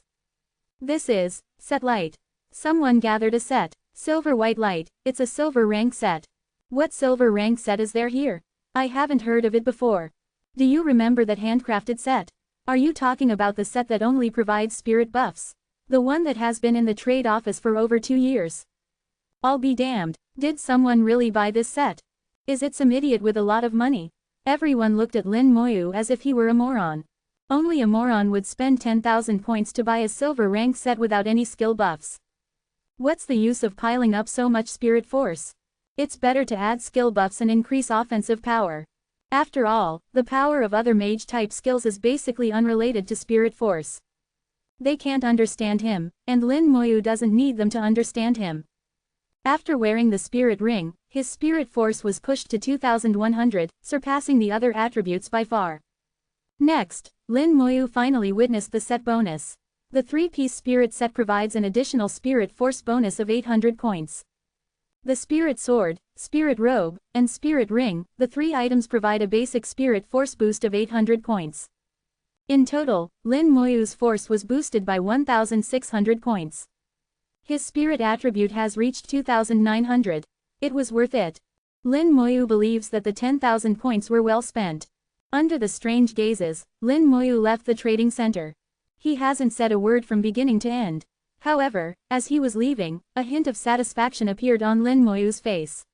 This is set light. Someone gathered a set. Silver white light. It's a silver rank set. What silver rank set is there here? I haven't heard of it before. Do you remember that handcrafted set? Are you talking about the set that only provides spirit buffs? The one that has been in the trade office for over 2 years? I'll be damned. Did someone really buy this set? Is it some idiot with a lot of money? Everyone looked at Lin Moyu as if he were a moron. Only a moron would spend 10,000 points to buy a silver rank set without any skill buffs. What's the use of piling up so much spirit force? It's better to add skill buffs and increase offensive power. After all, the power of other mage-type skills is basically unrelated to spirit force. They can't understand him, and Lin Moyu doesn't need them to understand him. After wearing the spirit ring, his spirit force was pushed to 2,100, surpassing the other attributes by far. Next, Lin Moyu finally witnessed the set bonus. The 3-piece spirit set provides an additional spirit force bonus of 800 points. The spirit sword, spirit robe, and spirit ring, the 3 items provide a basic spirit force boost of 800 points. In total, Lin Moyu's force was boosted by 1,600 points. His spirit attribute has reached 2,900. It was worth it. Lin Moyu believes that the 10,000 points were well spent. Under the strange gazes, Lin Moyu left the trading center. He hasn't said a word from beginning to end. However, as he was leaving, a hint of satisfaction appeared on Lin Moyu's face.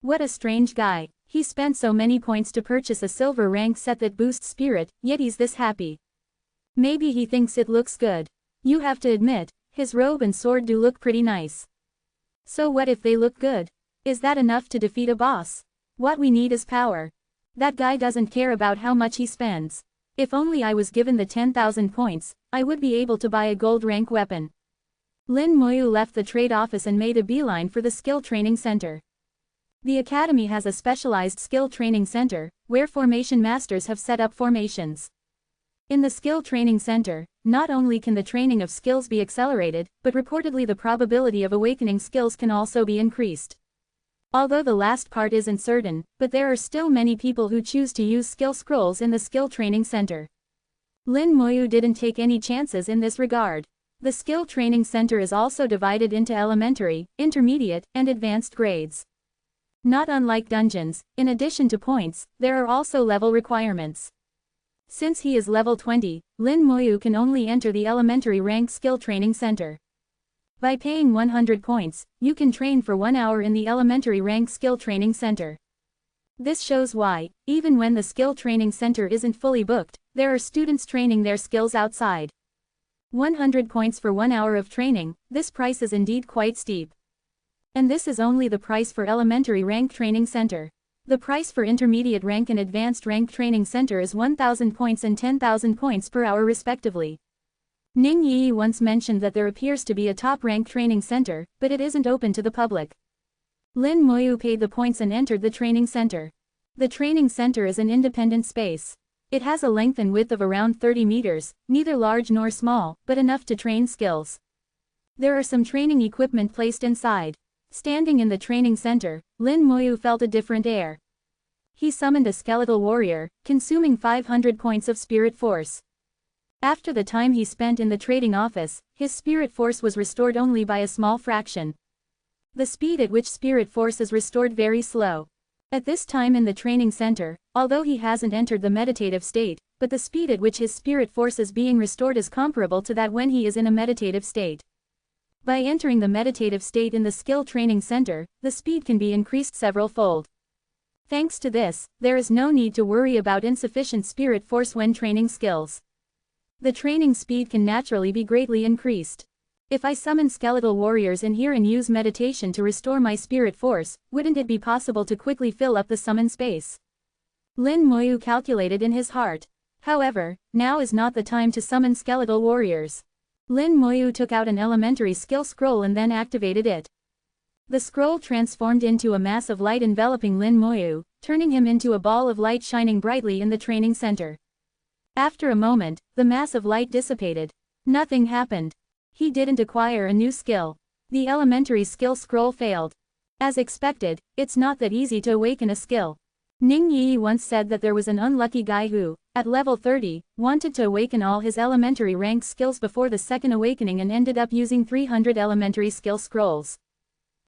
What a strange guy. He spent so many points to purchase a silver rank set that boosts spirit, yet he's this happy. Maybe he thinks it looks good. You have to admit, his robe and sword do look pretty nice. So what if they look good? Is that enough to defeat a boss? What we need is power. That guy doesn't care about how much he spends. If only I was given the 10,000 points, I would be able to buy a gold rank weapon. Lin Moyu left the trade office and made a beeline for the skill training center. The academy has a specialized skill training center, where formation masters have set up formations. In the skill training center, not only can the training of skills be accelerated, but reportedly the probability of awakening skills can also be increased. Although the last part isn't certain, but there are still many people who choose to use skill scrolls in the skill training center. Lin Moyu didn't take any chances in this regard. The skill training center is also divided into elementary, intermediate, and advanced grades. Not unlike dungeons, in addition to points, there are also level requirements. Since he is level 20, Lin Moyu can only enter the elementary rank skill training center. By paying 100 points, you can train for 1 hour in the elementary rank skill training center. This shows why, even when the skill training center isn't fully booked, there are students training their skills outside. 100 points for 1 hour of training, this price is indeed quite steep. And this is only the price for elementary rank training center. The price for intermediate rank and advanced rank training center is 1,000 points and 10,000 points per hour respectively. Ning Yi once mentioned that there appears to be a top-rank training center, but it isn't open to the public. Lin Moyu paid the points and entered the training center. The training center is an independent space. It has a length and width of around 30 meters, neither large nor small, but enough to train skills. There are some training equipment placed inside. Standing in the training center, Lin Moyu felt a different air. He summoned a skeletal warrior, consuming 500 points of spirit force. After the time he spent in the trading office, his spirit force was restored only by a small fraction. The speed at which spirit force is restored very slow. At this time in the training center, although he hasn't entered the meditative state, but the speed at which his spirit force is being restored is comparable to that when he is in a meditative state. By entering the meditative state in the skill training center, the speed can be increased several-fold. Thanks to this, there is no need to worry about insufficient spirit force when training skills. The training speed can naturally be greatly increased. If I summon skeletal warriors in here and use meditation to restore my spirit force, wouldn't it be possible to quickly fill up the summon space? Lin Moyu calculated in his heart. However, now is not the time to summon skeletal warriors. Lin Moyu took out an elementary skill scroll and then activated it. The scroll transformed into a mass of light enveloping Lin Moyu, turning him into a ball of light shining brightly in the training center. After a moment, the mass of light dissipated. Nothing happened. He didn't acquire a new skill. The elementary skill scroll failed. As expected, it's not that easy to awaken a skill. Ning Yi once said that there was an unlucky guy who, at level 30, wanted to awaken all his elementary rank skills before the second awakening and ended up using 300 elementary skill scrolls.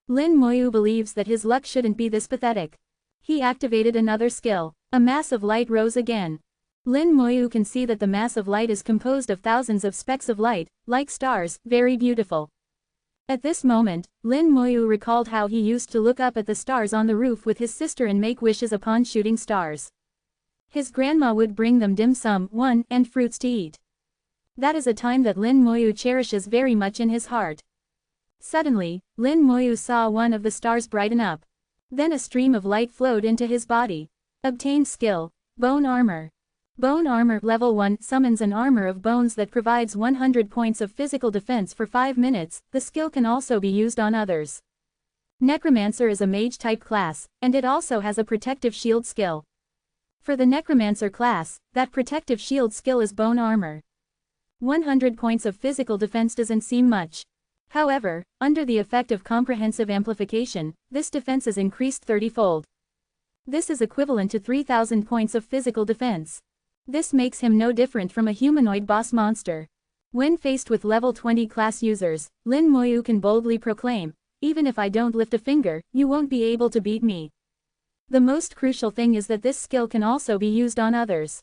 Lin Moyu believes that his luck shouldn't be this pathetic. He activated another skill. A mass of light rose again. Lin Moyu can see that the mass of light is composed of thousands of specks of light, like stars, very beautiful. At this moment, Lin Moyu recalled how he used to look up at the stars on the roof with his sister and make wishes upon shooting stars. His grandma would bring them dim sum, and fruits to eat. That is a time that Lin Moyu cherishes very much in his heart. Suddenly, Lin Moyu saw one of the stars brighten up. Then a stream of light flowed into his body. Obtained skill, Bone Armor. Bone Armor Level 1 summons an armor of bones that provides 100 points of physical defense for 5 minutes, the skill can also be used on others. Necromancer is a mage-type class, and it also has a protective shield skill. For the Necromancer class, that protective shield skill is Bone Armor. 100 points of physical defense doesn't seem much. However, under the effect of comprehensive amplification, this defense is increased 30-fold. This is equivalent to 3,000 points of physical defense. This makes him no different from a humanoid boss monster. When faced with level 20 class users, Lin Moyu can boldly proclaim, "Even if I don't lift a finger, you won't be able to beat me." The most crucial thing is that this skill can also be used on others.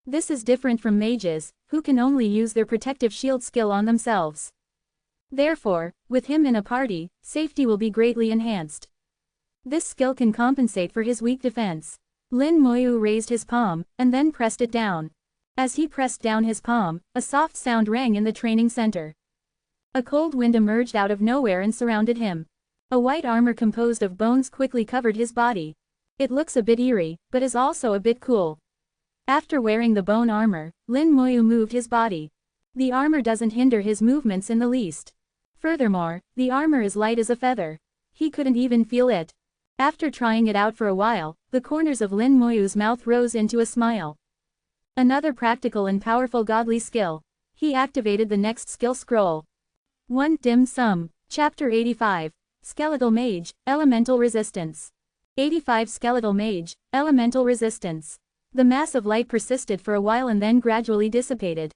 This is different from mages, who can only use their protective shield skill on themselves. Therefore, with him in a party, safety will be greatly enhanced. This skill can compensate for his weak defense. Lin Moyu raised his palm, and then pressed it down. As he pressed down his palm, a soft sound rang in the training center. A cold wind emerged out of nowhere and surrounded him. A white armor composed of bones quickly covered his body. It looks a bit eerie, but is also a bit cool. After wearing the bone armor, Lin Moyu moved his body. The armor doesn't hinder his movements in the least. Furthermore, the armor is light as a feather. He couldn't even feel it. After trying it out for a while, the corners of Lin Moyu's mouth rose into a smile. Another practical and powerful godly skill. He activated the next skill scroll. 1 Dim Sum, Chapter 85. Skeletal Mage, Elemental Resistance. 85 Skeletal Mage, Elemental Resistance. The mass of light persisted for a while and then gradually dissipated.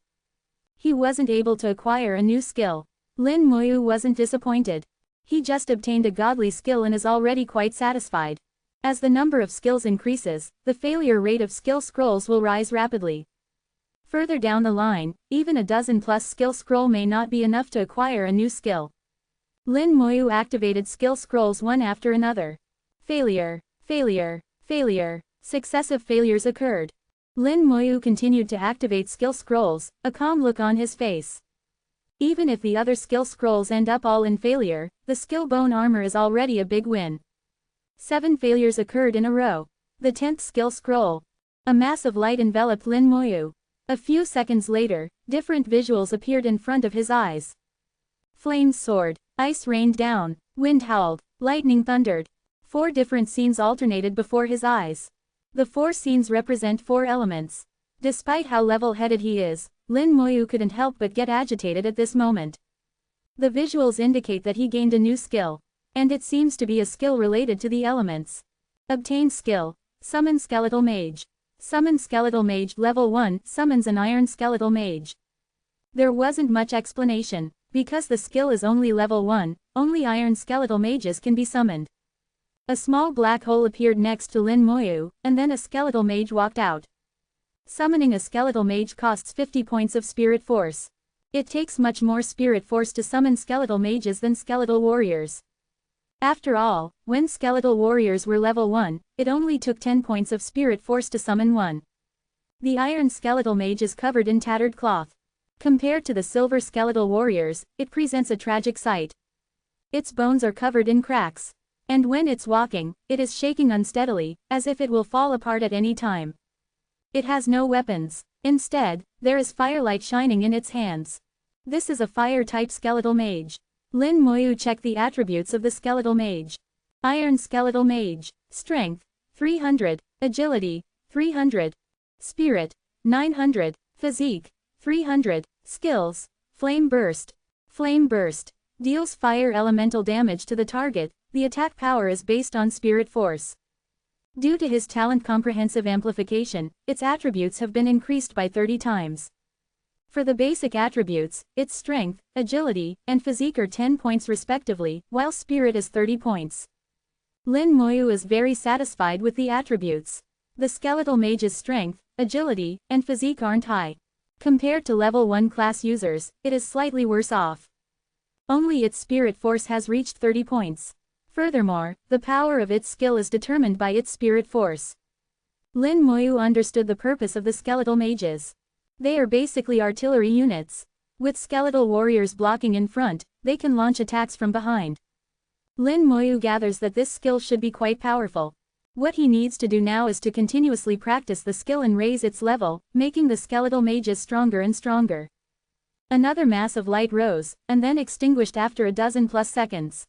He wasn't able to acquire a new skill. Lin Moyu wasn't disappointed. He just obtained a godly skill and is already quite satisfied. As the number of skills increases, the failure rate of skill scrolls will rise rapidly. Further down the line, even a dozen-plus skill scroll may not be enough to acquire a new skill. Lin Moyu activated skill scrolls one after another. Failure, failure, failure. Successive failures occurred. Lin Moyu continued to activate skill scrolls, a calm look on his face. Even if the other skill scrolls end up all in failure, the skill bone armor is already a big win. 7 failures occurred in a row. The 10th skill scroll. A mass of light enveloped Lin Moyu. A few seconds later, different visuals appeared in front of his eyes. Flames soared, ice rained down, wind howled, lightning thundered. 4 different scenes alternated before his eyes. The 4 scenes represent 4 elements. Despite how level-headed he is, Lin Moyu couldn't help but get agitated at this moment. The visuals indicate that he gained a new skill. And it seems to be a skill related to the elements. Obtain skill. Summon Skeletal Mage. Summon Skeletal Mage Level 1 summons an Iron Skeletal Mage. There wasn't much explanation. Because the skill is only level 1, only Iron Skeletal Mages can be summoned. A small black hole appeared next to Lin Moyu, and then a Skeletal Mage walked out. Summoning a Skeletal Mage costs 50 points of Spirit Force. It takes much more Spirit Force to summon Skeletal Mages than Skeletal Warriors. After all, when Skeletal Warriors were level 1, it only took 10 points of Spirit Force to summon one. The Iron Skeletal Mage is covered in tattered cloth. Compared to the Silver Skeletal Warriors, it presents a tragic sight. Its bones are covered in cracks. And when it's walking, it is shaking unsteadily, as if it will fall apart at any time. It has no weapons. Instead, there is firelight shining in its hands. This is a fire-type Skeletal Mage. Lin Moyu checked the attributes of the Skeletal Mage. Iron Skeletal Mage. Strength, 300. Agility, 300. Spirit, 900. Physique, 300. Skills. Flame Burst. Flame Burst. Deals fire elemental damage to the target. The attack power is based on Spirit Force. Due to his talent comprehensive amplification, its attributes have been increased by 30 times. For the basic attributes, its strength, agility, and physique are 10 points respectively, while spirit is 30 points. Lin Moyu is very satisfied with the attributes. The Skeletal Mage's strength, agility, and physique aren't high. Compared to level 1 class users, it is slightly worse off. Only its Spirit Force has reached 30 points. Furthermore, the power of its skill is determined by its Spirit Force. Lin Moyu understood the purpose of the Skeletal Mages. They are basically artillery units. With Skeletal Warriors blocking in front, they can launch attacks from behind. Lin Moyu gathers that this skill should be quite powerful. What he needs to do now is to continuously practice the skill and raise its level, making the Skeletal Mages stronger and stronger. Another mass of light rose, and then extinguished after a dozen-plus seconds.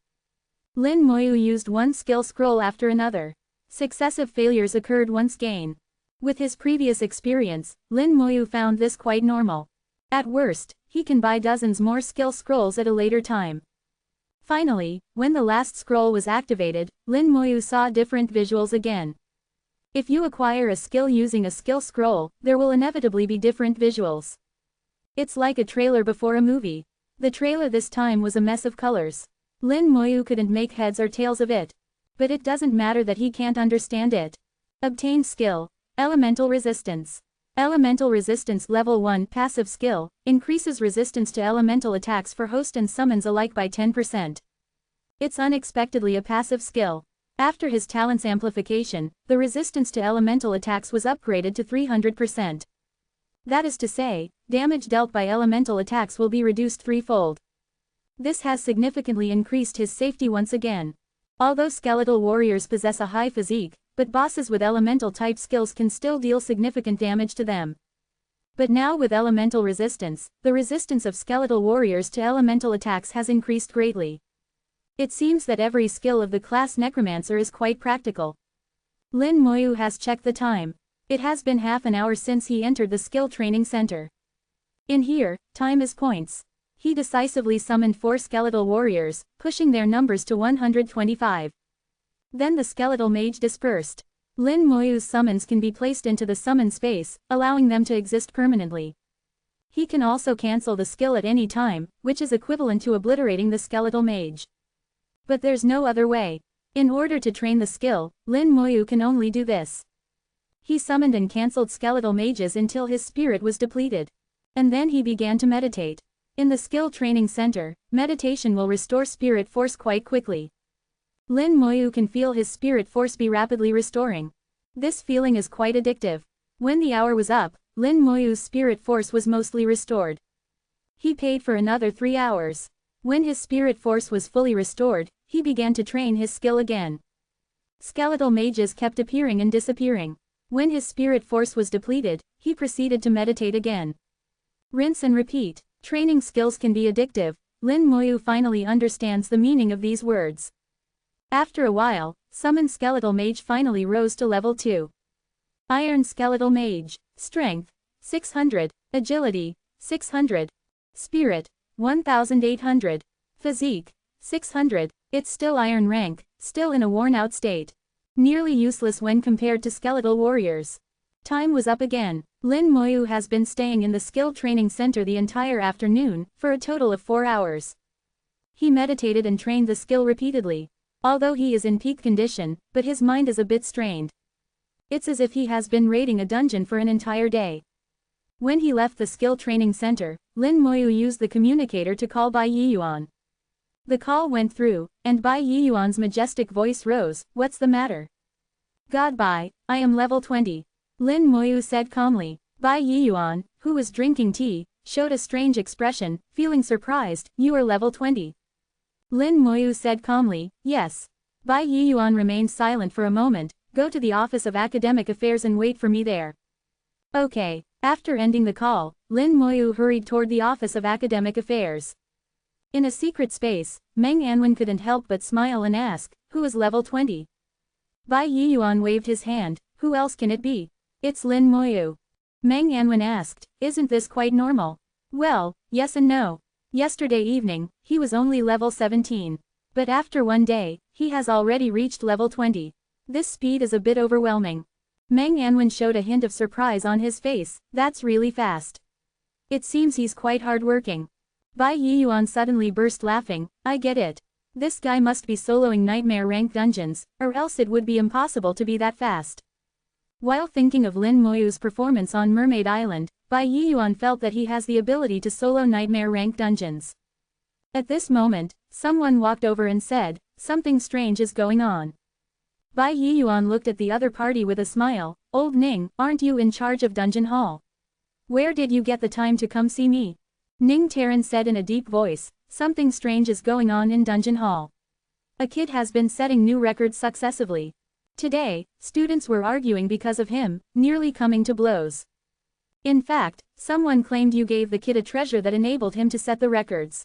Lin Moyu used one skill scroll after another. Successive failures occurred once again. With his previous experience, Lin Moyu found this quite normal. At worst, he can buy dozens more skill scrolls at a later time. Finally, when the last scroll was activated, Lin Moyu saw different visuals again. If you acquire a skill using a skill scroll, there will inevitably be different visuals. It's like a trailer before a movie. The trailer this time was a mess of colors. Lin Moyu couldn't make heads or tails of it. But it doesn't matter that he can't understand it. Obtain skill. Elemental resistance. Elemental resistance level 1 passive skill, increases resistance to elemental attacks for host and summons alike by 10%. It's unexpectedly a passive skill. After his talent's amplification, the resistance to elemental attacks was upgraded to 300%. That is to say, damage dealt by elemental attacks will be reduced threefold. This has significantly increased his safety once again. Although skeletal warriors possess a high physique, but bosses with elemental type skills can still deal significant damage to them. But now with elemental resistance, the resistance of skeletal warriors to elemental attacks has increased greatly. It seems that every skill of the class Necromancer is quite practical. Lin Moyu has checked the time. It has been half an hour since he entered the skill training center. In here, time is points. He decisively summoned 4 skeletal warriors, pushing their numbers to 125. Then the skeletal mage dispersed. Lin Moyu's summons can be placed into the summon space, allowing them to exist permanently. He can also cancel the skill at any time, which is equivalent to obliterating the skeletal mage. But there's no other way. In order to train the skill, Lin Moyu can only do this. He summoned and cancelled skeletal mages until his spirit was depleted. And then he began to meditate. In the skill training center, meditation will restore spirit force quite quickly. Lin Moyu can feel his spirit force be rapidly restoring. This feeling is quite addictive. When the hour was up, Lin Moyu's spirit force was mostly restored. He paid for another 3 hours. When his spirit force was fully restored, he began to train his skill again. Skeletal mages kept appearing and disappearing. When his spirit force was depleted, he proceeded to meditate again. Rinse and repeat. Training skills can be addictive. Lin Moyu finally understands the meaning of these words. After a while, Summon Skeletal Mage finally rose to level 2. Iron Skeletal Mage. Strength, 600. Agility, 600. Spirit, 1800. Physique, 600. It's still Iron rank, still in a worn-out state. Nearly useless when compared to skeletal warriors. Time was up again. Lin Moyu has been staying in the skill training center the entire afternoon, for a total of 4 hours. He meditated and trained the skill repeatedly. Although he is in peak condition, but his mind is a bit strained. It's as if he has been raiding a dungeon for an entire day. When he left the skill training center, Lin Moyu used the communicator to call Bai Yiyuan. The call went through, and Bai Yiyuan's majestic voice rose. What's the matter? God Bai, I am level 20. Lin Moyu said calmly. Bai Yiyuan, who was drinking tea, showed a strange expression, feeling surprised. You are level 20. Lin Moyu said calmly, yes. Bai Yiyuan remained silent for a moment. Go to the Office of Academic Affairs and wait for me there. Okay. After ending the call, Lin Moyu hurried toward the Office of Academic Affairs. In a secret space, Meng Anwen couldn't help but smile and ask, who is level 20? Bai Yiyuan waved his hand. Who else can it be? It's Lin Moyu. Meng Anwen asked, isn't this quite normal? Well, yes and no. Yesterday evening, he was only level 17. But after one day, he has already reached level 20. This speed is a bit overwhelming. Meng Anwen showed a hint of surprise on his face. That's really fast. It seems he's quite hardworking. Bai Yiyuan suddenly burst laughing. I get it. This guy must be soloing nightmare rank dungeons, or else it would be impossible to be that fast. While thinking of Lin Moyu's performance on Mermaid Island, Bai Yiyuan felt that he has the ability to solo nightmare rank dungeons. At this moment, someone walked over and said, something strange is going on. Bai Yiyuan looked at the other party with a smile. Old Ning, aren't you in charge of Dungeon Hall? Where did you get the time to come see me? Ning Taran said in a deep voice, something strange is going on in Dungeon Hall. A kid has been setting new records successively. Today, students were arguing because of him, nearly coming to blows. In fact, someone claimed you gave the kid a treasure that enabled him to set the records.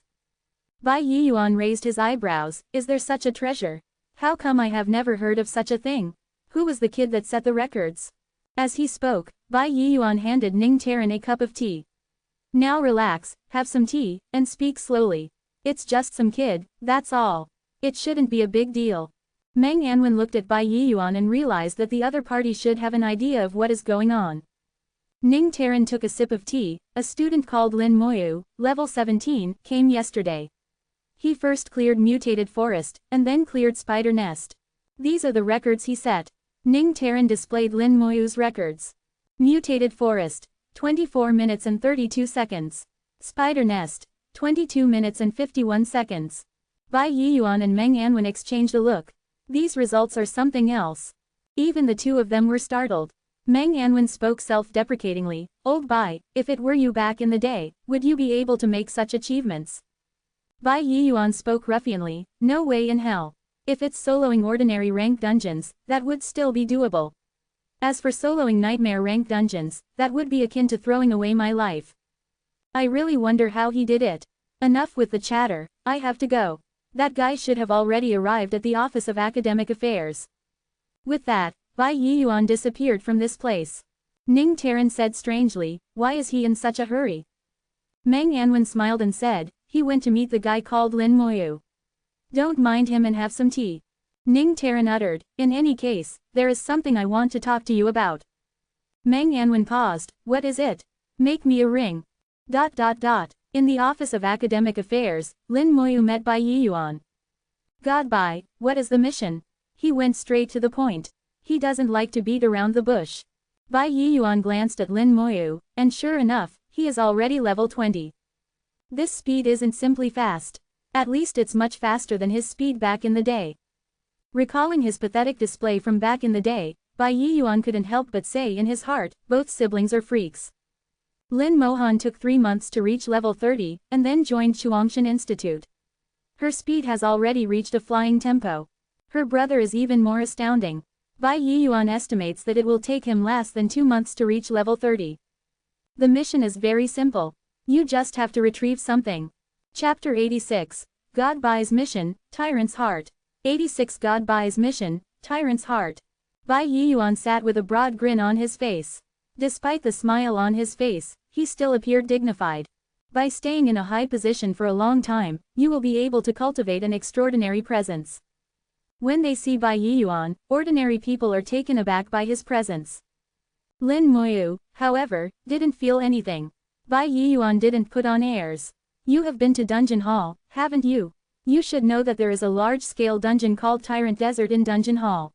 Bai Yiyuan raised his eyebrows. Is there such a treasure? How come I have never heard of such a thing? Who was the kid that set the records? As he spoke, Bai Yiyuan handed Ning Taran a cup of tea. Now relax, have some tea, and speak slowly. It's just some kid, that's all. It shouldn't be a big deal. Meng Anwen looked at Bai Yiyuan and realized that the other party should have an idea of what is going on. Ning Taran took a sip of tea. A student called Lin Moyu, level 17, came yesterday. He first cleared Mutated Forest, and then cleared Spider Nest. These are the records he set. Ning Taran displayed Lin Moyu's records. Mutated Forest, 24 minutes and 32 seconds. Spider Nest, 22 minutes and 51 seconds. Bai Yiyuan and Meng Anwen exchanged a look. These results are something else. Even the two of them were startled. Meng Anwen spoke self-deprecatingly, "Old Bai, if it were you back in the day, would you be able to make such achievements?" Bai Yiyuan spoke ruffianly, "No way in hell. If it's soloing ordinary rank dungeons, that would still be doable. As for soloing nightmare rank dungeons, that would be akin to throwing away my life. I really wonder how he did it. Enough with the chatter, I have to go. That guy should have already arrived at the Office of Academic Affairs." With that, Bai Yiyuan disappeared from this place. Ning Taran said strangely, "Why is he in such a hurry?" Meng Anwen smiled and said, "He went to meet the guy called Lin Moyu. Don't mind him and have some tea." Ning Taran uttered, "In any case, there is something I want to talk to you about." Meng Anwen paused, "What is it? Make me a ring. ... In the Office of Academic Affairs, Lin Moyu met Bai Yiyuan. "God Bai, what is the mission?" He went straight to the point. He doesn't like to beat around the bush. Bai Yiyuan glanced at Lin Moyu, and sure enough, he is already level 20. This speed isn't simply fast. At least it's much faster than his speed back in the day. Recalling his pathetic display from back in the day, Bai Yiyuan couldn't help but say in his heart, both siblings are freaks. Lin Mohan took 3 months to reach level 30, and then joined Chuangshan Institute. Her speed has already reached a flying tempo. Her brother is even more astounding. Bai Yiyuan estimates that it will take him less than 2 months to reach level 30. The mission is very simple. You just have to retrieve something. Chapter 86. God Bai's Mission, Tyrant's Heart. 86 God Bai's Mission, Tyrant's Heart. Bai Yiyuan sat with a broad grin on his face. Despite the smile on his face, he still appeared dignified. By staying in a high position for a long time, you will be able to cultivate an extraordinary presence. When they see Bai Yiyuan, ordinary people are taken aback by his presence. Lin Moyu, however, didn't feel anything. Bai Yiyuan didn't put on airs. "You have been to Dungeon Hall, haven't you? You should know that there is a large-scale dungeon called Tyrant Desert in Dungeon Hall."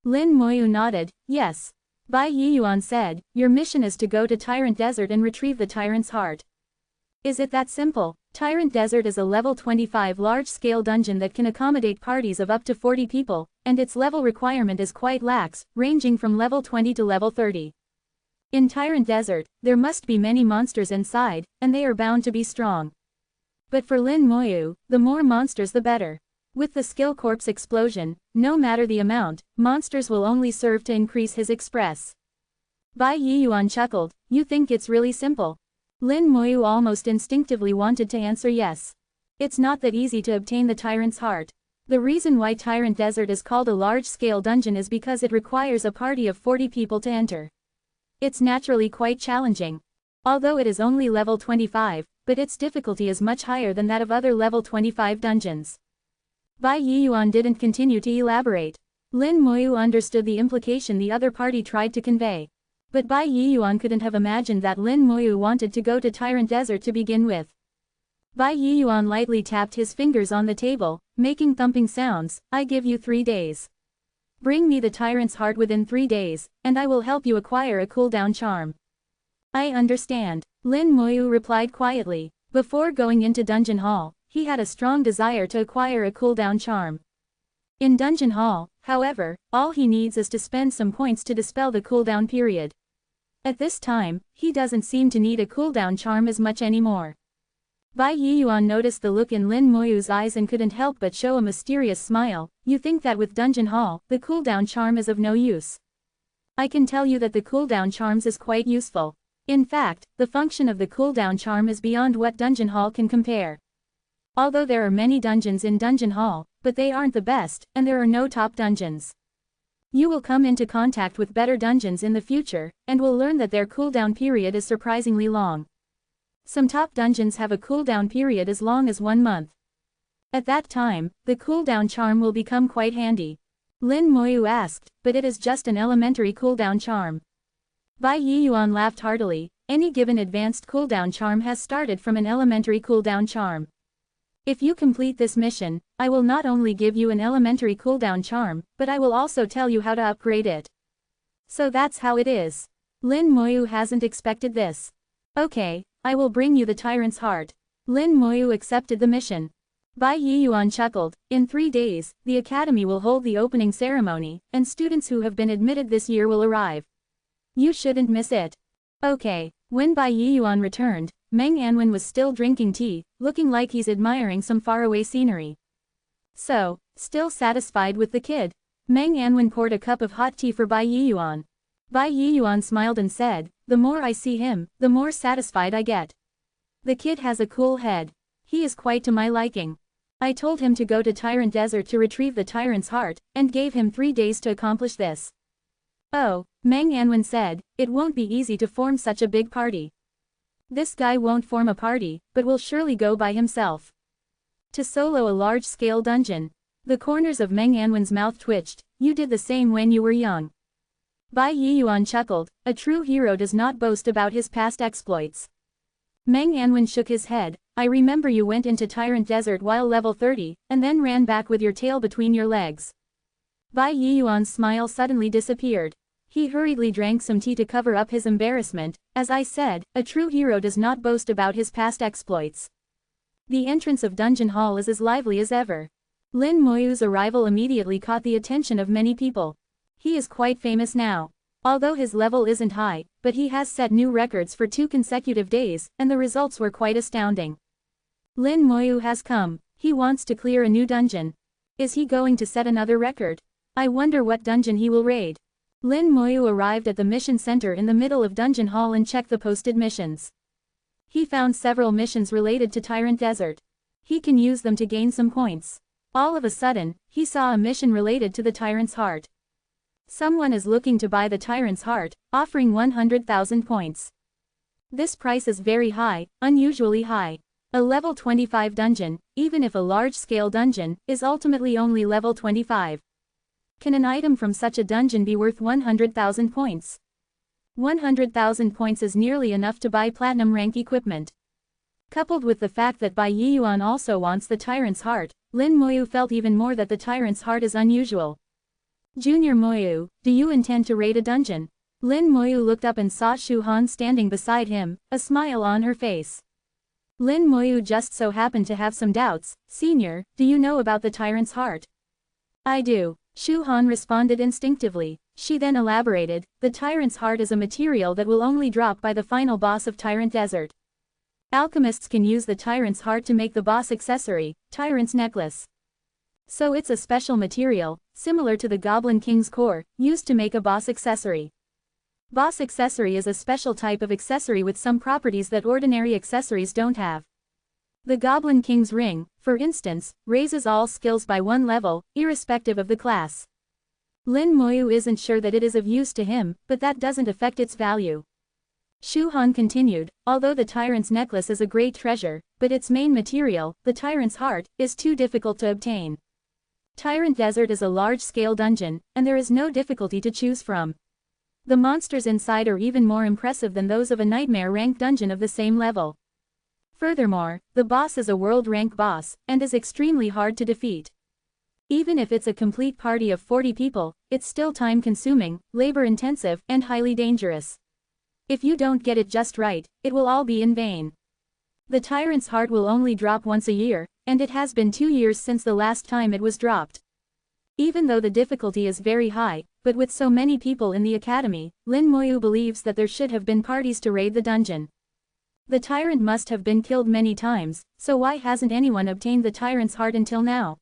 Lin Moyu nodded, "Yes." Bai Yiyuan said, "Your mission is to go to Tyrant Desert and retrieve the Tyrant's Heart. Is it that simple?" Tyrant Desert is a level 25 large-scale dungeon that can accommodate parties of up to 40 people, and its level requirement is quite lax, ranging from level 20 to level 30. In Tyrant Desert, there must be many monsters inside, and they are bound to be strong. But for Lin Moyu, the more monsters the better. With the skill corpse explosion, no matter the amount, monsters will only serve to increase his express. Bai Yiyuan chuckled, "You think it's really simple?" Lin Moyu almost instinctively wanted to answer yes. It's not that easy to obtain the Tyrant's Heart. The reason why Tyrant Desert is called a large-scale dungeon is because it requires a party of 40 people to enter. It's naturally quite challenging. Although it is only level 25, but its difficulty is much higher than that of other level 25 dungeons. Bai Yiyuan didn't continue to elaborate. Lin Moyu understood the implication the other party tried to convey. But Bai Yiyuan couldn't have imagined that Lin Moyu wanted to go to Tyrant Desert to begin with. Bai Yiyuan lightly tapped his fingers on the table, making thumping sounds. "I give you 3 days. Bring me the Tyrant's Heart within 3 days, and I will help you acquire a cooldown charm." "I understand," Lin Moyu replied quietly. Before going into Dungeon Hall, he had a strong desire to acquire a cooldown charm. In Dungeon Hall, however, all he needs is to spend some points to dispel the cooldown period. At this time, he doesn't seem to need a cooldown charm as much anymore. Bai Yiyuan noticed the look in Lin Moyu's eyes and couldn't help but show a mysterious smile. "You think that with Dungeon Hall, the cooldown charm is of no use? I can tell you that the cooldown charms is quite useful. In fact, the function of the cooldown charm is beyond what Dungeon Hall can compare. Although there are many dungeons in Dungeon Hall, but they aren't the best, and there are no top dungeons. You will come into contact with better dungeons in the future, and will learn that their cooldown period is surprisingly long. Some top dungeons have a cooldown period as long as 1 month. At that time, the cooldown charm will become quite handy. Lin Moyu asked, but it is just an elementary cooldown charm. Bai Yiyuan laughed heartily. Any given advanced cooldown charm has started from an elementary cooldown charm. If you complete this mission, I will not only give you an elementary cooldown charm, but I will also tell you how to upgrade it. So that's how it is. Lin Moyu hasn't expected this. Okay, I will bring you the Tyrant's Heart. Lin Moyu accepted the mission. Bai Yiyuan chuckled. In 3 days, the academy will hold the opening ceremony, and students who have been admitted this year will arrive. You shouldn't miss it. Okay. When Bai Yiyuan returned, Meng Anwen was still drinking tea, looking like he's admiring some faraway scenery. So, still satisfied with the kid? Meng Anwen poured a cup of hot tea for Bai Yiyuan. Bai Yiyuan smiled and said, the more I see him, the more satisfied I get. The kid has a cool head. He is quite to my liking. I told him to go to Tyrant Desert to retrieve the Tyrant's Heart, and gave him 3 days to accomplish this. Oh, Meng Anwen said, it won't be easy to form such a big party. This guy won't form a party, but will surely go by himself. To solo a large-scale dungeon. The corners of Meng Anwen's mouth twitched. You did the same when you were young. Bai Yiyuan chuckled. A true hero does not boast about his past exploits. Meng Anwen shook his head. I remember you went into Tyrant Desert while level 30, and then ran back with your tail between your legs. Bai Yiyuan's smile suddenly disappeared. He hurriedly drank some tea to cover up his embarrassment. As I said, a true hero does not boast about his past exploits. The entrance of Dungeon Hall is as lively as ever. Lin Moyu's arrival immediately caught the attention of many people. He is quite famous now. Although his level isn't high, but he has set new records for 2 consecutive days, and the results were quite astounding. Lin Moyu has come. He wants to clear a new dungeon. Is he going to set another record? I wonder what dungeon he will raid. Lin Moyu arrived at the mission center in the middle of Dungeon Hall and checked the posted missions. He found several missions related to Tyrant Desert. He can use them to gain some points. All of a sudden, he saw a mission related to the Tyrant's Heart. Someone is looking to buy the Tyrant's Heart, offering 100,000 points. This price is very high, unusually high. A level 25 dungeon, even if a large-scale dungeon, is ultimately only level 25. Can an item from such a dungeon be worth 100,000 points? 100,000 points is nearly enough to buy platinum rank equipment. Coupled with the fact that Bai Yiyuan also wants the Tyrant's Heart, Lin Moyu felt even more that the Tyrant's Heart is unusual. Junior Moyu, do you intend to raid a dungeon? Lin Moyu looked up and saw Shu Han standing beside him, a smile on her face. Lin Moyu just so happened to have some doubts. Senior, do you know about the Tyrant's Heart? I do. Shu Han responded instinctively. She then elaborated, the Tyrant's Heart is a material that will only drop by the final boss of Tyrant Desert. Alchemists can use the Tyrant's Heart to make the boss accessory, Tyrant's Necklace. So it's a special material, similar to the Goblin King's core, used to make a boss accessory. Boss accessory is a special type of accessory with some properties that ordinary accessories don't have. The Goblin King's ring, for instance, raises all skills by 1 level, irrespective of the class. Lin Moyu isn't sure that it is of use to him, but that doesn't affect its value. Shu Han continued, although the Tyrant's Necklace is a great treasure, but its main material, the Tyrant's Heart, is too difficult to obtain. Tyrant Desert is a large-scale dungeon, and there is no difficulty to choose from. The monsters inside are even more impressive than those of a nightmare-rank dungeon of the same level. Furthermore, the boss is a world-rank boss, and is extremely hard to defeat. Even if it's a complete party of 40 people, it's still time-consuming, labor-intensive, and highly dangerous. If you don't get it just right, it will all be in vain. The Tyrant's Heart will only drop once a year, and it has been 2 years since the last time it was dropped. Even though the difficulty is very high, but with so many people in the academy, Lin Moyu believes that there should have been parties to raid the dungeon. The tyrant must have been killed many times, so why hasn't anyone obtained the Tyrant's Heart until now?